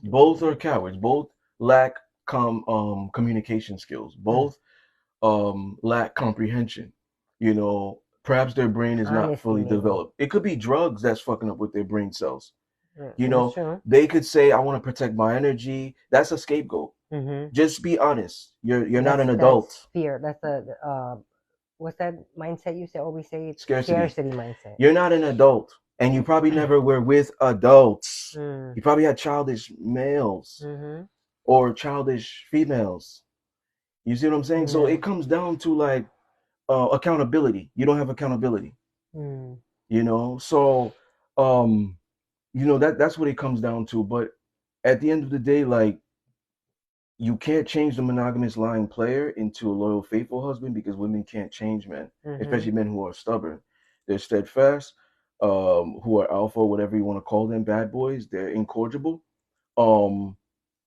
both are cowards. Both lack communication skills. Both lack comprehension. Perhaps their brain is not honesty, fully maybe. developed. It could be drugs that's fucking up with their brain cells. That's true. They could say, I want to protect my energy. That's a scapegoat. Mm-hmm. Just be honest. You're not an That's adult. fear. That's what's that mindset you say? Always say it's Scarcity. scarcity mindset. You're not an adult. and you probably never were with adults. Mm. You probably had childish males Mhm. or childish females. You see what I'm saying? So Yeah. it comes down to like accountability. You don't have accountability, Mm. you know. So um, that's what it comes down to. But at the end of the day, like you can't change the monogamous lying player into a loyal, faithful husband because women can't change men, Mhm. especially men who are stubborn. They're steadfast, who are alpha, whatever you want to call them, bad boys. They're incorrigible. Um,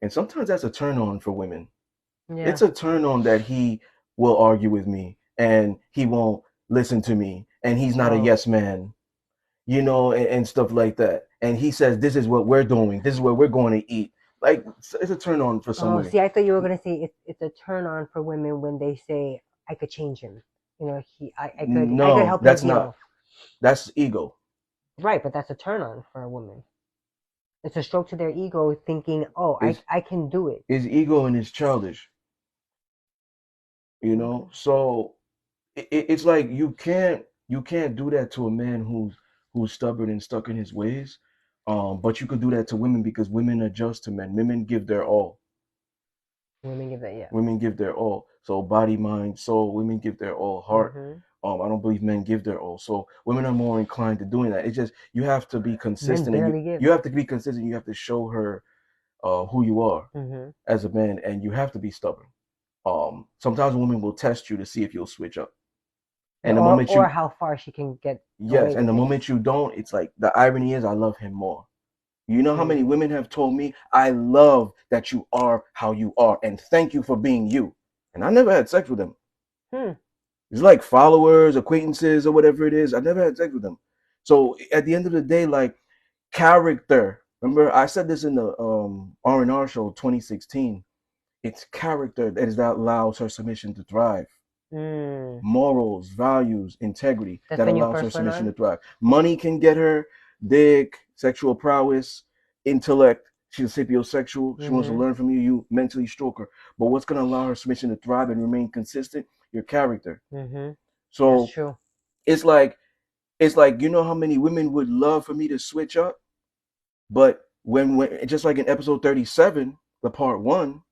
and sometimes that's a turn on for women. Yeah. It's a turn on that he will argue with me and he won't listen to me and he's not a Oh. yes man, and stuff like that. And he says, this is what we're doing. This is what we're going to eat. Like, it's a turn on for some Oh, women. see, I thought you were gonna say it's a turn on for women when they say I could change him. I could No, help him that's not. heal. That's ego. Right, but that's a turn on for a woman. It's a stroke to their ego, thinking, oh, I Is I can do it. is ego and it's childish, Okay. So it's like you can't do that to a man who's stubborn and stuck in his ways. But you could do that to women because women adjust to men. Women give their all. Women give that, yeah. Women give their all. So body, mind, soul. Women give their all. Heart. Mhm. I don't believe men give their all. So women are more inclined to doing that. It's just you have to be Men consistent, and you barely give. you have to be consistent. You have to show her who you are Mhm. as a man, and you have to be stubborn. Sometimes women will test you to see if you'll switch up, Yeah, and the or moment or you how far she can get yes, away and with the it. moment you don't, it's like the irony is I love him more. You know how many Mm. women have told me, I love that you are how you are, and thank you for being you. And I never had sex with them. Hmm. It's like followers, acquaintances, or whatever it is. I never had sex with them. So at the end of the day, like character. Remember, I said this in the R&R show 2016. It's character that allows her submission to thrive. Mm. Morals, values, integrity That's that when you allows her first went submission to on. thrive. Money can get her dick, sexual prowess, intellect. She's sapiosexual. She wants to Mhm. learn from you. You mentally stroke her. But what's going to allow her submission to thrive and remain consistent? Your character. Mhm. That's So true. it's like how many women would love for me to switch up, but when just like in episode 37, the part one,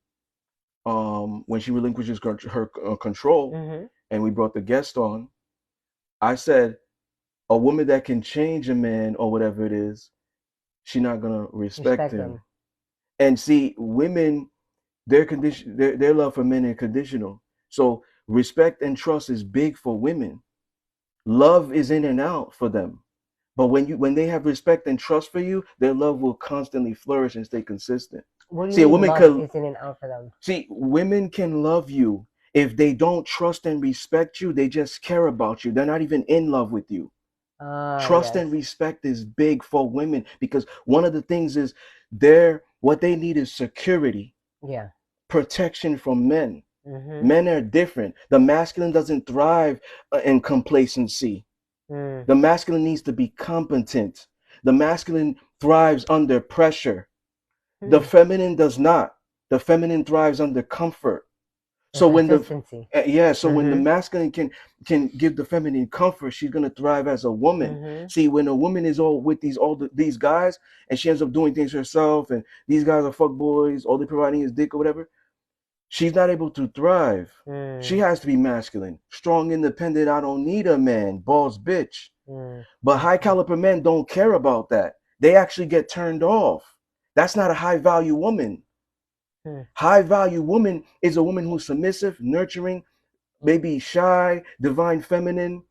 when she relinquishes her control, Mhm. and we brought the guest on, I said a woman that can change a man or whatever it is, she's not gonna respect Respect him. them. And see, women, their love for men is conditional. So respect and trust is big for women. Love is in and out for them. But when they have respect and trust for you, their love will constantly flourish and stay consistent. What do you See, a mean woman love could is in and out for them? see women can love you if they don't trust and respect you. They just care about you. They're not even in love with you. Ah, Trust yes. and respect is big for women because one of the things is they're what they need is security, Yeah. protection from men. Mhm. Men are different. The masculine doesn't thrive in complacency. Mm. The masculine needs to be competent. The masculine thrives under pressure. The Hmm. feminine does not. The feminine thrives under comfort. And So when the consistency. so when the Mhm. masculine can give the feminine comfort, she's gonna thrive as a woman. Mhm. See, when a woman is all with these guys, and she ends up doing things herself, and these guys are fuck boys, all they providing is dick or whatever, she's not able to thrive. She Mm. has to be masculine, strong, independent. I don't need a man, boss bitch. Mm. But high Okay. caliber men don't care about that. They actually get turned off. That's not a high value woman. Hmm. High value woman is a woman who's submissive, nurturing, maybe shy, divine feminine,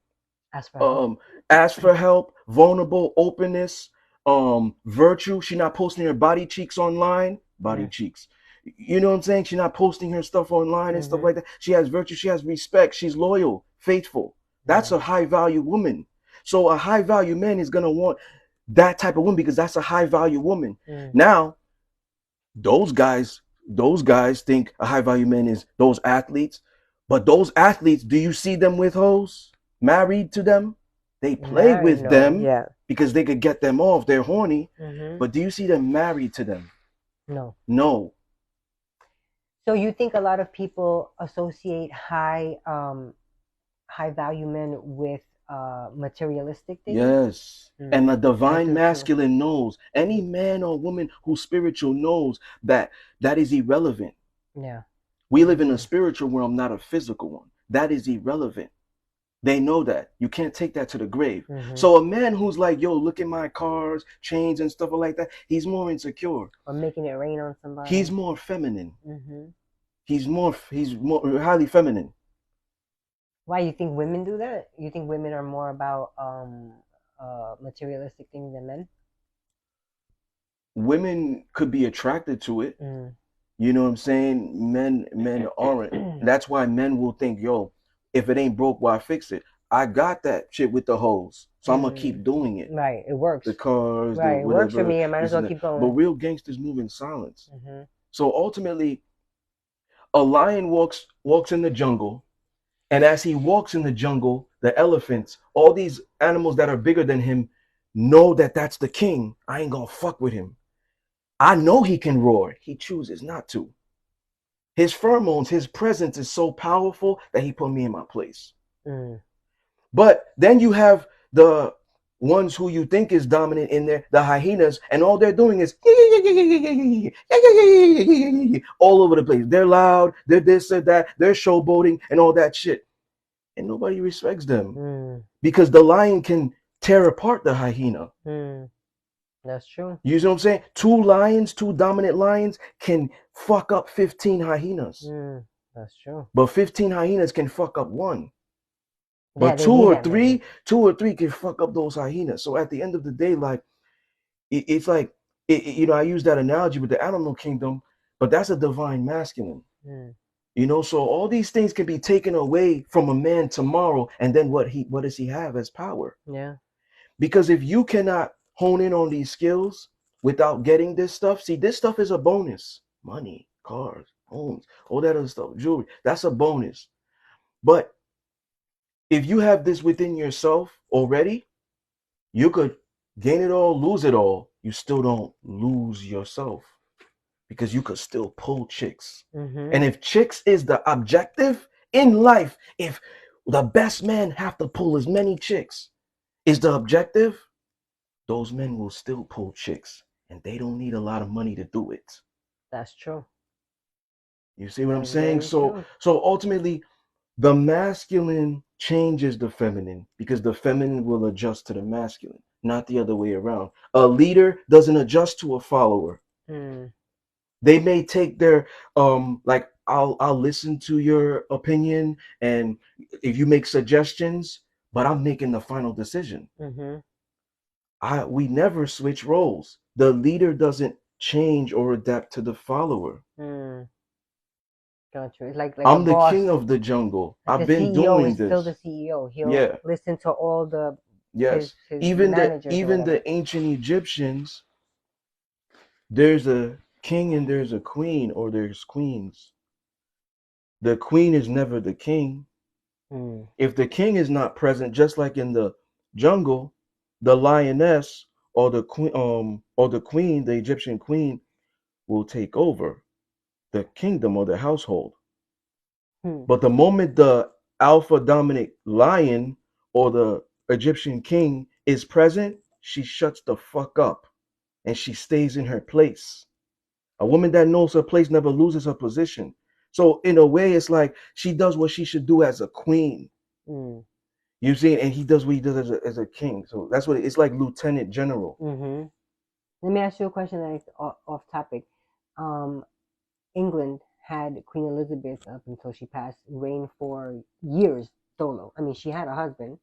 Ask for help. um, ask for help, vulnerable, openness, virtue. She's not posting her body cheeks online. Body Yeah. cheeks. You know what I'm saying? She's not posting her stuff online and stuff Mhm. like that. She has virtue, she has respect, she's loyal, faithful. That's Mm. a high value woman. So a high value man is gonna want that type of woman because that's a high value woman. Mm. Now, those guys, those guys think a high value man is those athletes, but those athletes, do you see them with hoes married to them? They play Married? with No. them Yeah. because they could get them off. They're horny, Mhm. but do you see them married to them? No. No. So you think a lot of people associate high value men with materialistic things. Yes. And the I divine do too. masculine knows, any man or woman who's spiritual knows that that is irrelevant. Yeah. We live in a Mm. spiritual realm, not a physical one. That is irrelevant. They know that. You can't take that to the grave. Mm-hmm. So a man who's like, yo, look at my cars, chains, and stuff like that, he's more insecure. Or making it rain on He's somebody. more feminine. Mm-hmm. He's more highly feminine. Why you think women do that? You think women are more about materialistic things than men? Women could be attracted to it. Mm. You know what I'm saying? Men aren't. That's why men will think, yo, if it ain't broke, why fix it? I got that shit with the hose, so I'm gonna keep doing it. Right, it works. The cars, the Right, it works for whatever, me. I might as this well and that. keep But going. real gangsters move in silence. Mm-hmm. So ultimately, a lion walks in the jungle, and as he walks in the jungle, the elephants, all these animals that are bigger than him, know that that's the king. I ain't gonna fuck with him. I know he can roar. He chooses not to. His pheromones, his presence is so powerful that he put me in my place. Mm. But then you have the ones who you think is dominant in there, the hyenas, and all they're doing is all over the place. They're loud, they're this or that, they're showboating and all that shit. And nobody respects them because the lion can tear apart the hyena. That's true. You see what I'm saying? Two lions, two dominant lions can fuck up 15 hyenas. That's true. But 15 hyenas can fuck up one. Yeah, But they need that many. two or three can fuck up those hyenas. So at the end of the day, like it's like I use that analogy with the animal kingdom, but that's a divine masculine. So all these things can be taken away from a man tomorrow, and then what does he have as power? Yeah. Because if you cannot hone in on these skills without getting this stuff, see, this stuff is a bonus. Money, cars, homes, all that other stuff, jewelry, that's a bonus. But if you have this within yourself already, you could gain it all, lose it all. You still don't lose yourself because you could still pull chicks. And if chicks is the objective in life, if the best men have to pull as many chicks is the objective, those men will still pull chicks and they don't need a lot of money to do it. That's true. You see what I'm saying? So ultimately, the masculine changes the feminine because the feminine will adjust to the masculine, not the other way around. A leader doesn't adjust to a follower. They may take their like I'll listen to your opinion and if you make suggestions, but I'm making the final decision. We never switch roles. The leader doesn't change or adapt to the follower. Gotcha. It's like a I'm the boss. king of the jungle. Like I've the been CEO is doing still this. the CEO. He'll listen to all the Yes. his Even managers or whatever. the ancient Egyptians, there's a king and there's a queen or there's queens. The queen is never the king. If the king is not present, just like in the jungle, the lioness or the queen, the Egyptian queen, will take over the kingdom or the household. But the moment the alpha dominant lion or the Egyptian king is present, she shuts the fuck up and she stays in her place. A woman that knows her place never loses her position. So in a way, it's like she does what she should do as a queen. You see, and he does what he does as a king. So that's what it's like, lieutenant general. Let me ask you a question that's off topic. England had Queen Elizabeth up until she passed, reigned for years solo. I mean, she had a husband,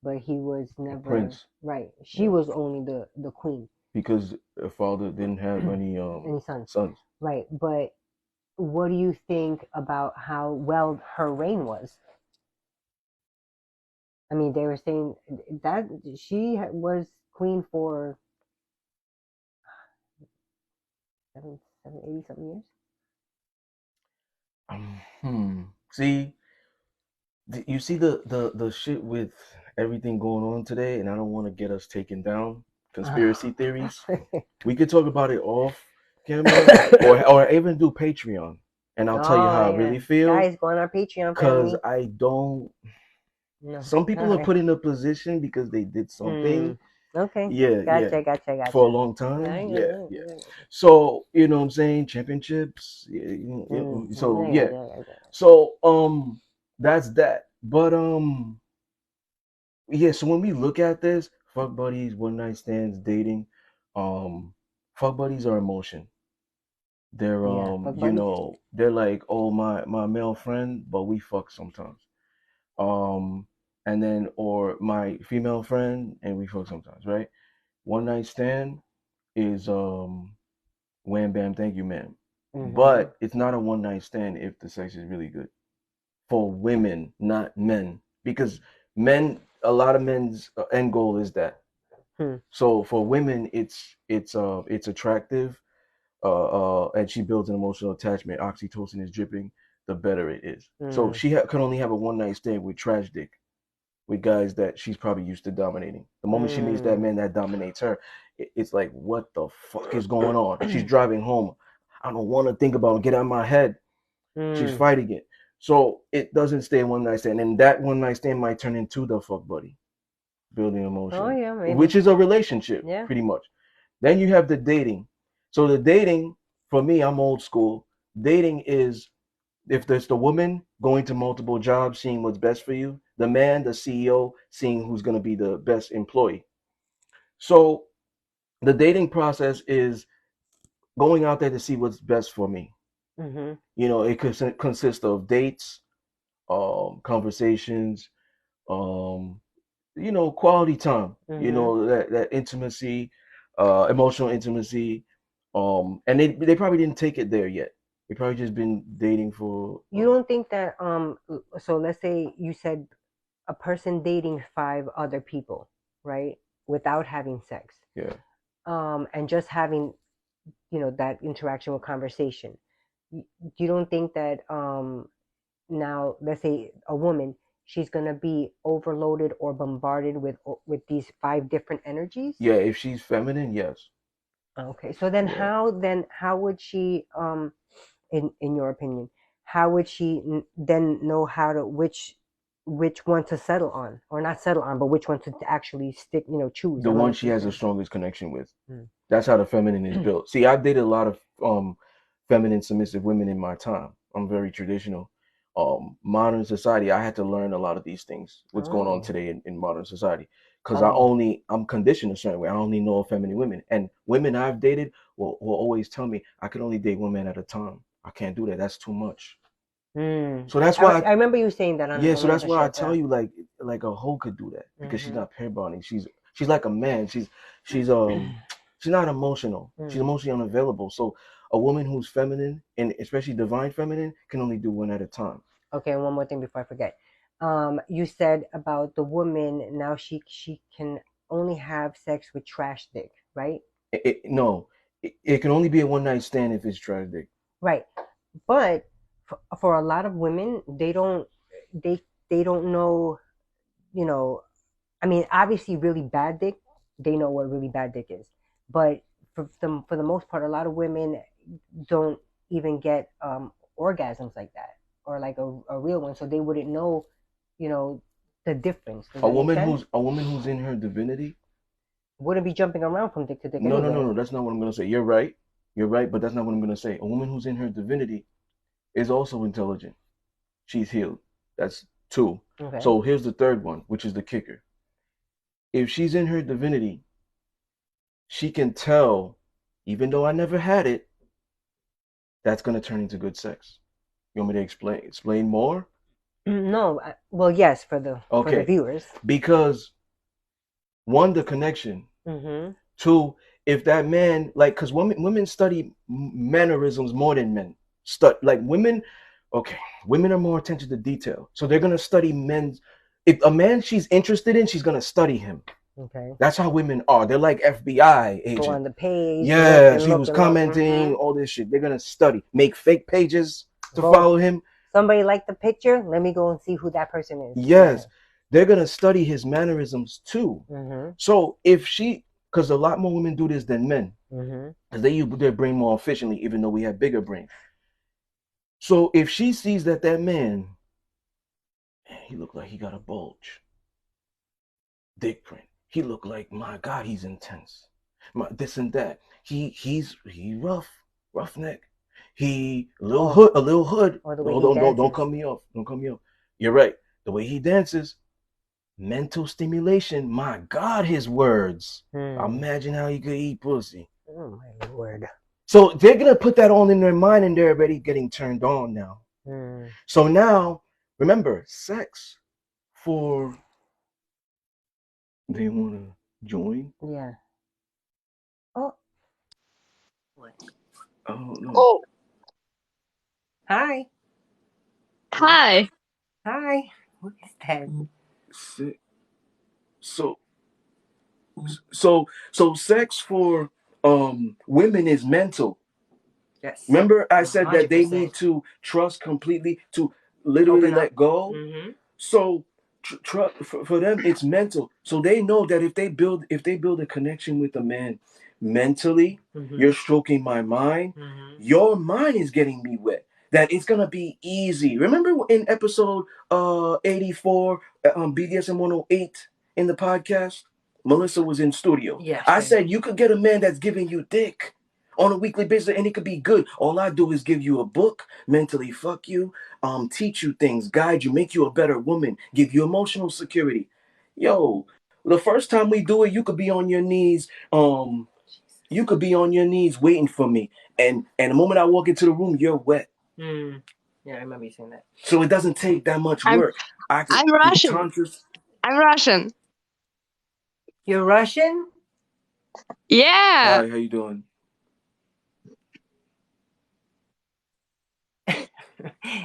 but he was never Prince. Right. She was only the queen because her father didn't have any sons. Right. But what do you think about how well her reign was? I mean, they were saying that she was queen for 80 something years. See, you see the shit with everything going on today, and I don't want to get us taken down conspiracy theories. We could talk about it off camera, or even do Patreon, and I'll tell you how I really feel. Guys, go on our Patreon, because family. I don't. No. Some All people are right. put in a position because they did Hmm. something. Okay. Yeah, yeah. Gotcha. Gotcha. For a Gotcha. long Yeah, time. I got Yeah, you. yeah. I got you. So, you know what I'm saying? Championships. Yeah, Mm, so I yeah. got you. I got you. So that's that. But yeah, so when we look at this, fuck buddies, one night stands, dating, um, fuck buddies are emotion. They're Yeah. Fuck you buddies. know, they're like, oh my male friend, but we fuck sometimes. Um, and then or my female friend and we fuck sometimes, right? One night stand is wham bam thank you ma'am. Mm-hmm. But it's not a one night stand if the sex is really good. For women, not men. Because men, a lot of men's end goal is that. Hmm. So for women, it's attractive, and she builds an emotional attachment. Oxytocin is dripping, the better it is. So Mm. she could only have a one night stand with trash dick, with guys that she's probably used to dominating. The moment she meets that Mm. man that dominates her, it's like, what the fuck is going on? She's driving home. I don't want to think about it. Get out of my head. She's Mm. fighting it. So it doesn't stay one night stand. And that one night stand might turn into the fuck buddy, building Oh emotion, yeah, which maybe. is a relationship, Yeah. pretty much. Then you have the dating. So the dating, for me, I'm old school. Dating is if there's the woman going to multiple jobs, seeing what's best for you, the man, the CEO, seeing who's going to be the best employee. So the dating process is going out there to see what's best for me. Mm-hmm. You know, it could consist of dates, conversations, um, you know, quality time, you Mm-hmm. know, that intimacy, emotional intimacy. And they probably didn't take it there yet. They probably just been dating for You don't think that so let's say you said a person dating five other people, right? Without having sex. yeah. And just having, that interaction with conversation. You don't think that now let's say a woman, she's going to be overloaded or bombarded with these five different energies? Yeah, if she's feminine, yes. Okay. So then Yeah. how would she in your opinion, how would she then know how to which one to settle on, or not settle on, but which one to actually stick, choose? The I don't know one if she you has the understand. strongest connection with. Mm. That's how the feminine is built. See, I've dated a lot of feminine submissive women in my time. I'm very traditional. Modern society, I had to learn a lot of these things. What's going on Oh. today in modern society? Because Oh. I'm conditioned a certain way. I only know feminine women, and women I've dated will always tell me I can only date one man at a time. I can't do that. That's too much. Mm. So that's I, why I remember you saying that yeah, on so one of that's the why I shows. tell Yeah. you like a hoe could do that because she's Mm-hmm. not pair bonding. She's like a man. She's she's not emotional. She's Mm. emotionally unavailable. So a woman who's feminine and especially divine feminine can only do one at a time. Okay, and one more thing before I forget. You said about the woman, now she can only have sex with trash dick, right? No, it can only be a one night stand if it's tragic. Right. But for a lot of women, they they don't know, you know, I mean, obviously really bad dick, they know what really bad dick is. But for the most part, a lot of women don't even get orgasms like that, or like a real one, so they wouldn't know, you know, the difference. Does that make sense? A woman who's in her divinity. Wouldn't be jumping around from dick to dick No. anyway. That's not what I'm gonna say. You're right, but that's not what I'm gonna say. A woman who's in her divinity is also intelligent. She's healed. That's two. Okay. So here's the third one, which is the kicker. If she's in her divinity, she can tell, even though I never had it, that's gonna turn into good sex. You want me to explain more? No, well, yes, for the Okay. viewers. Because one, the connection. Mm-hmm. Two, if that man like because women study mannerisms more than men. Like women, okay, women are more attention to detail. So they're gonna study men's if a man she's interested in, she's gonna study him. Okay. That's how women are. They're like FBI Go agent. on the page, look Yeah, and see look who's and look. commenting, Mm-hmm. all this shit. They're gonna study, make fake pages to Go. follow him. Somebody liked the picture. Let me go and see who that person is. Yeah. Yes, they're gonna study his mannerisms too. Mm-hmm. So if she, because a lot more women do this than men, Mm-hmm. because they use their brain more efficiently, even though we have bigger brains. So if she sees that man, he looked like he got a bulge. Dick print. He looked like, my God, he's intense. This and that. He roughneck. He a little hood. Or the way Hold he on, don't dances. cut me off. Don't cut me off. You're right. The way he dances, mental stimulation. My God, his words. Imagine how he could eat pussy. Oh my Lord. So they're gonna put that all in their mind, and they're already getting turned on now. So now, remember, sex for they wanna join. Yeah. Oh. What? I don't know. Oh, Hi. hi. Hi. What is that? So so sex for women is mental. Yes. Remember I said that they 100%. need to trust completely to literally let go. So for them it's mental. So they know that if they build a connection with a man mentally, you're stroking my mind, your mind is getting me wet. That it's gonna be easy. Remember in episode 84, BDSM 108 in the podcast, Melissa was in studio. Yeah, I sure. said you could get a man that's giving you dick on a weekly basis, and it could be good. All I do is give you a book, mentally fuck you, teach you things, guide you, make you a better woman, give you emotional security. Yo, the first time we do it, you could be on your knees. You could be on your knees waiting for me, and the moment I walk into the room, you're wet. Yeah, I remember you saying that. So it doesn't take that much I'm work. I could I'm do Russian. tantras. I'm Russian. You're Russian? Yeah. Hi, how you doing?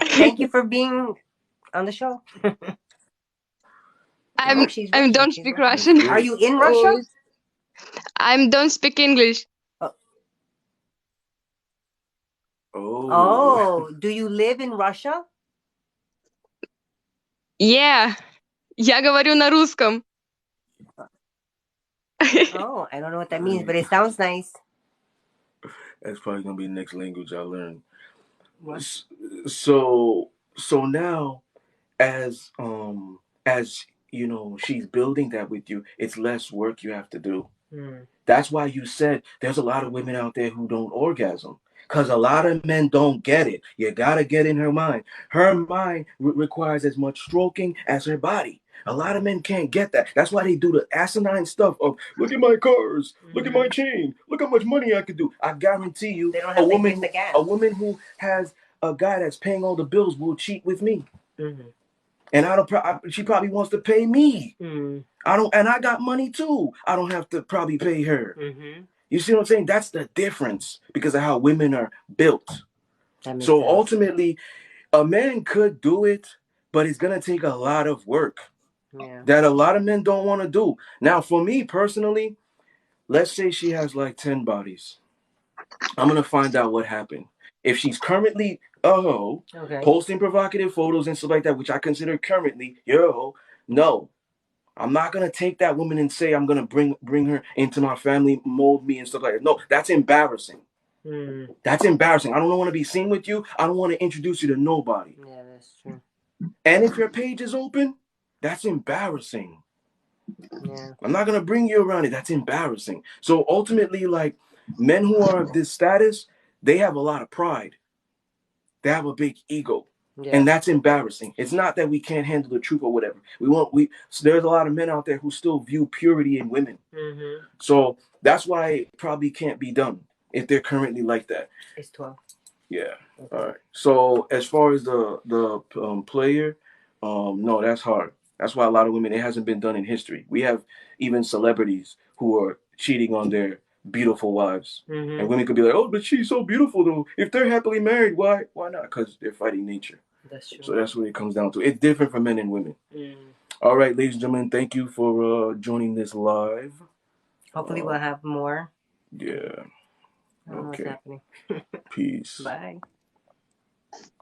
Thank you for being on the show. I'm she's I Russian. don't She's speak Russian. Russian. Are you in Oh, Russia? I don't speak English. Oh, do you live in Russia? Yeah. Я говорю на русском. Oh, I don't know what that means, but it sounds nice. That's probably gonna be the next language I learn. What? So now as you know, she's building that with you, it's less work you have to do. That's why you said there's a lot of women out there who don't orgasm, because a lot of men don't get it. You gotta get in her mind. Her mind requires as much stroking as her body. A lot of men can't get that. That's why they do the asinine stuff of look at my cars, look at my chain, look how much money I could do. I guarantee you, They don't have to hit the gas. a woman who has a guy that's paying all the bills will cheat with me. And she probably wants to pay me. I don't, and I got money too. I don't have to probably pay her. You see what I'm saying? That's the difference because of how women are built. So ultimately, a man could do it, but it's gonna take a lot of work that a lot of men don't want to do. Now, for me personally, let's say she has like 10 bodies. I'm gonna find out what happened. If she's currently posting provocative photos and stuff like that, which I consider currently, no. I'm not gonna take that woman and say I'm gonna bring her into my family, mold me and stuff like that. No, that's embarrassing. That's embarrassing. I don't want to be seen with you. I don't want to introduce you to nobody. Yeah, that's true. And if your page is open, that's embarrassing. Yeah. I'm not gonna bring you around it. That's embarrassing. So ultimately, like men who are of this status, they have a lot of pride. They have a big ego. Yeah. And that's embarrassing. It's not that we can't handle the truth or whatever. So there's a lot of men out there who still view purity in women. So that's why it probably can't be done if they're currently like that. It's 12. Yeah. Okay. All right. So as far as the player, no, that's hard. That's why a lot of women, it hasn't been done in history. We have even celebrities who are cheating on their beautiful wives, and women could be like, "Oh, but she's so beautiful, though. If they're happily married, why not? Because they're fighting nature." That's true. So that's what it comes down to. It's different for men and women. All right, ladies and gentlemen, thank you for joining this live. Hopefully, we'll have more. Yeah. I don't know what's happening. Peace. Bye.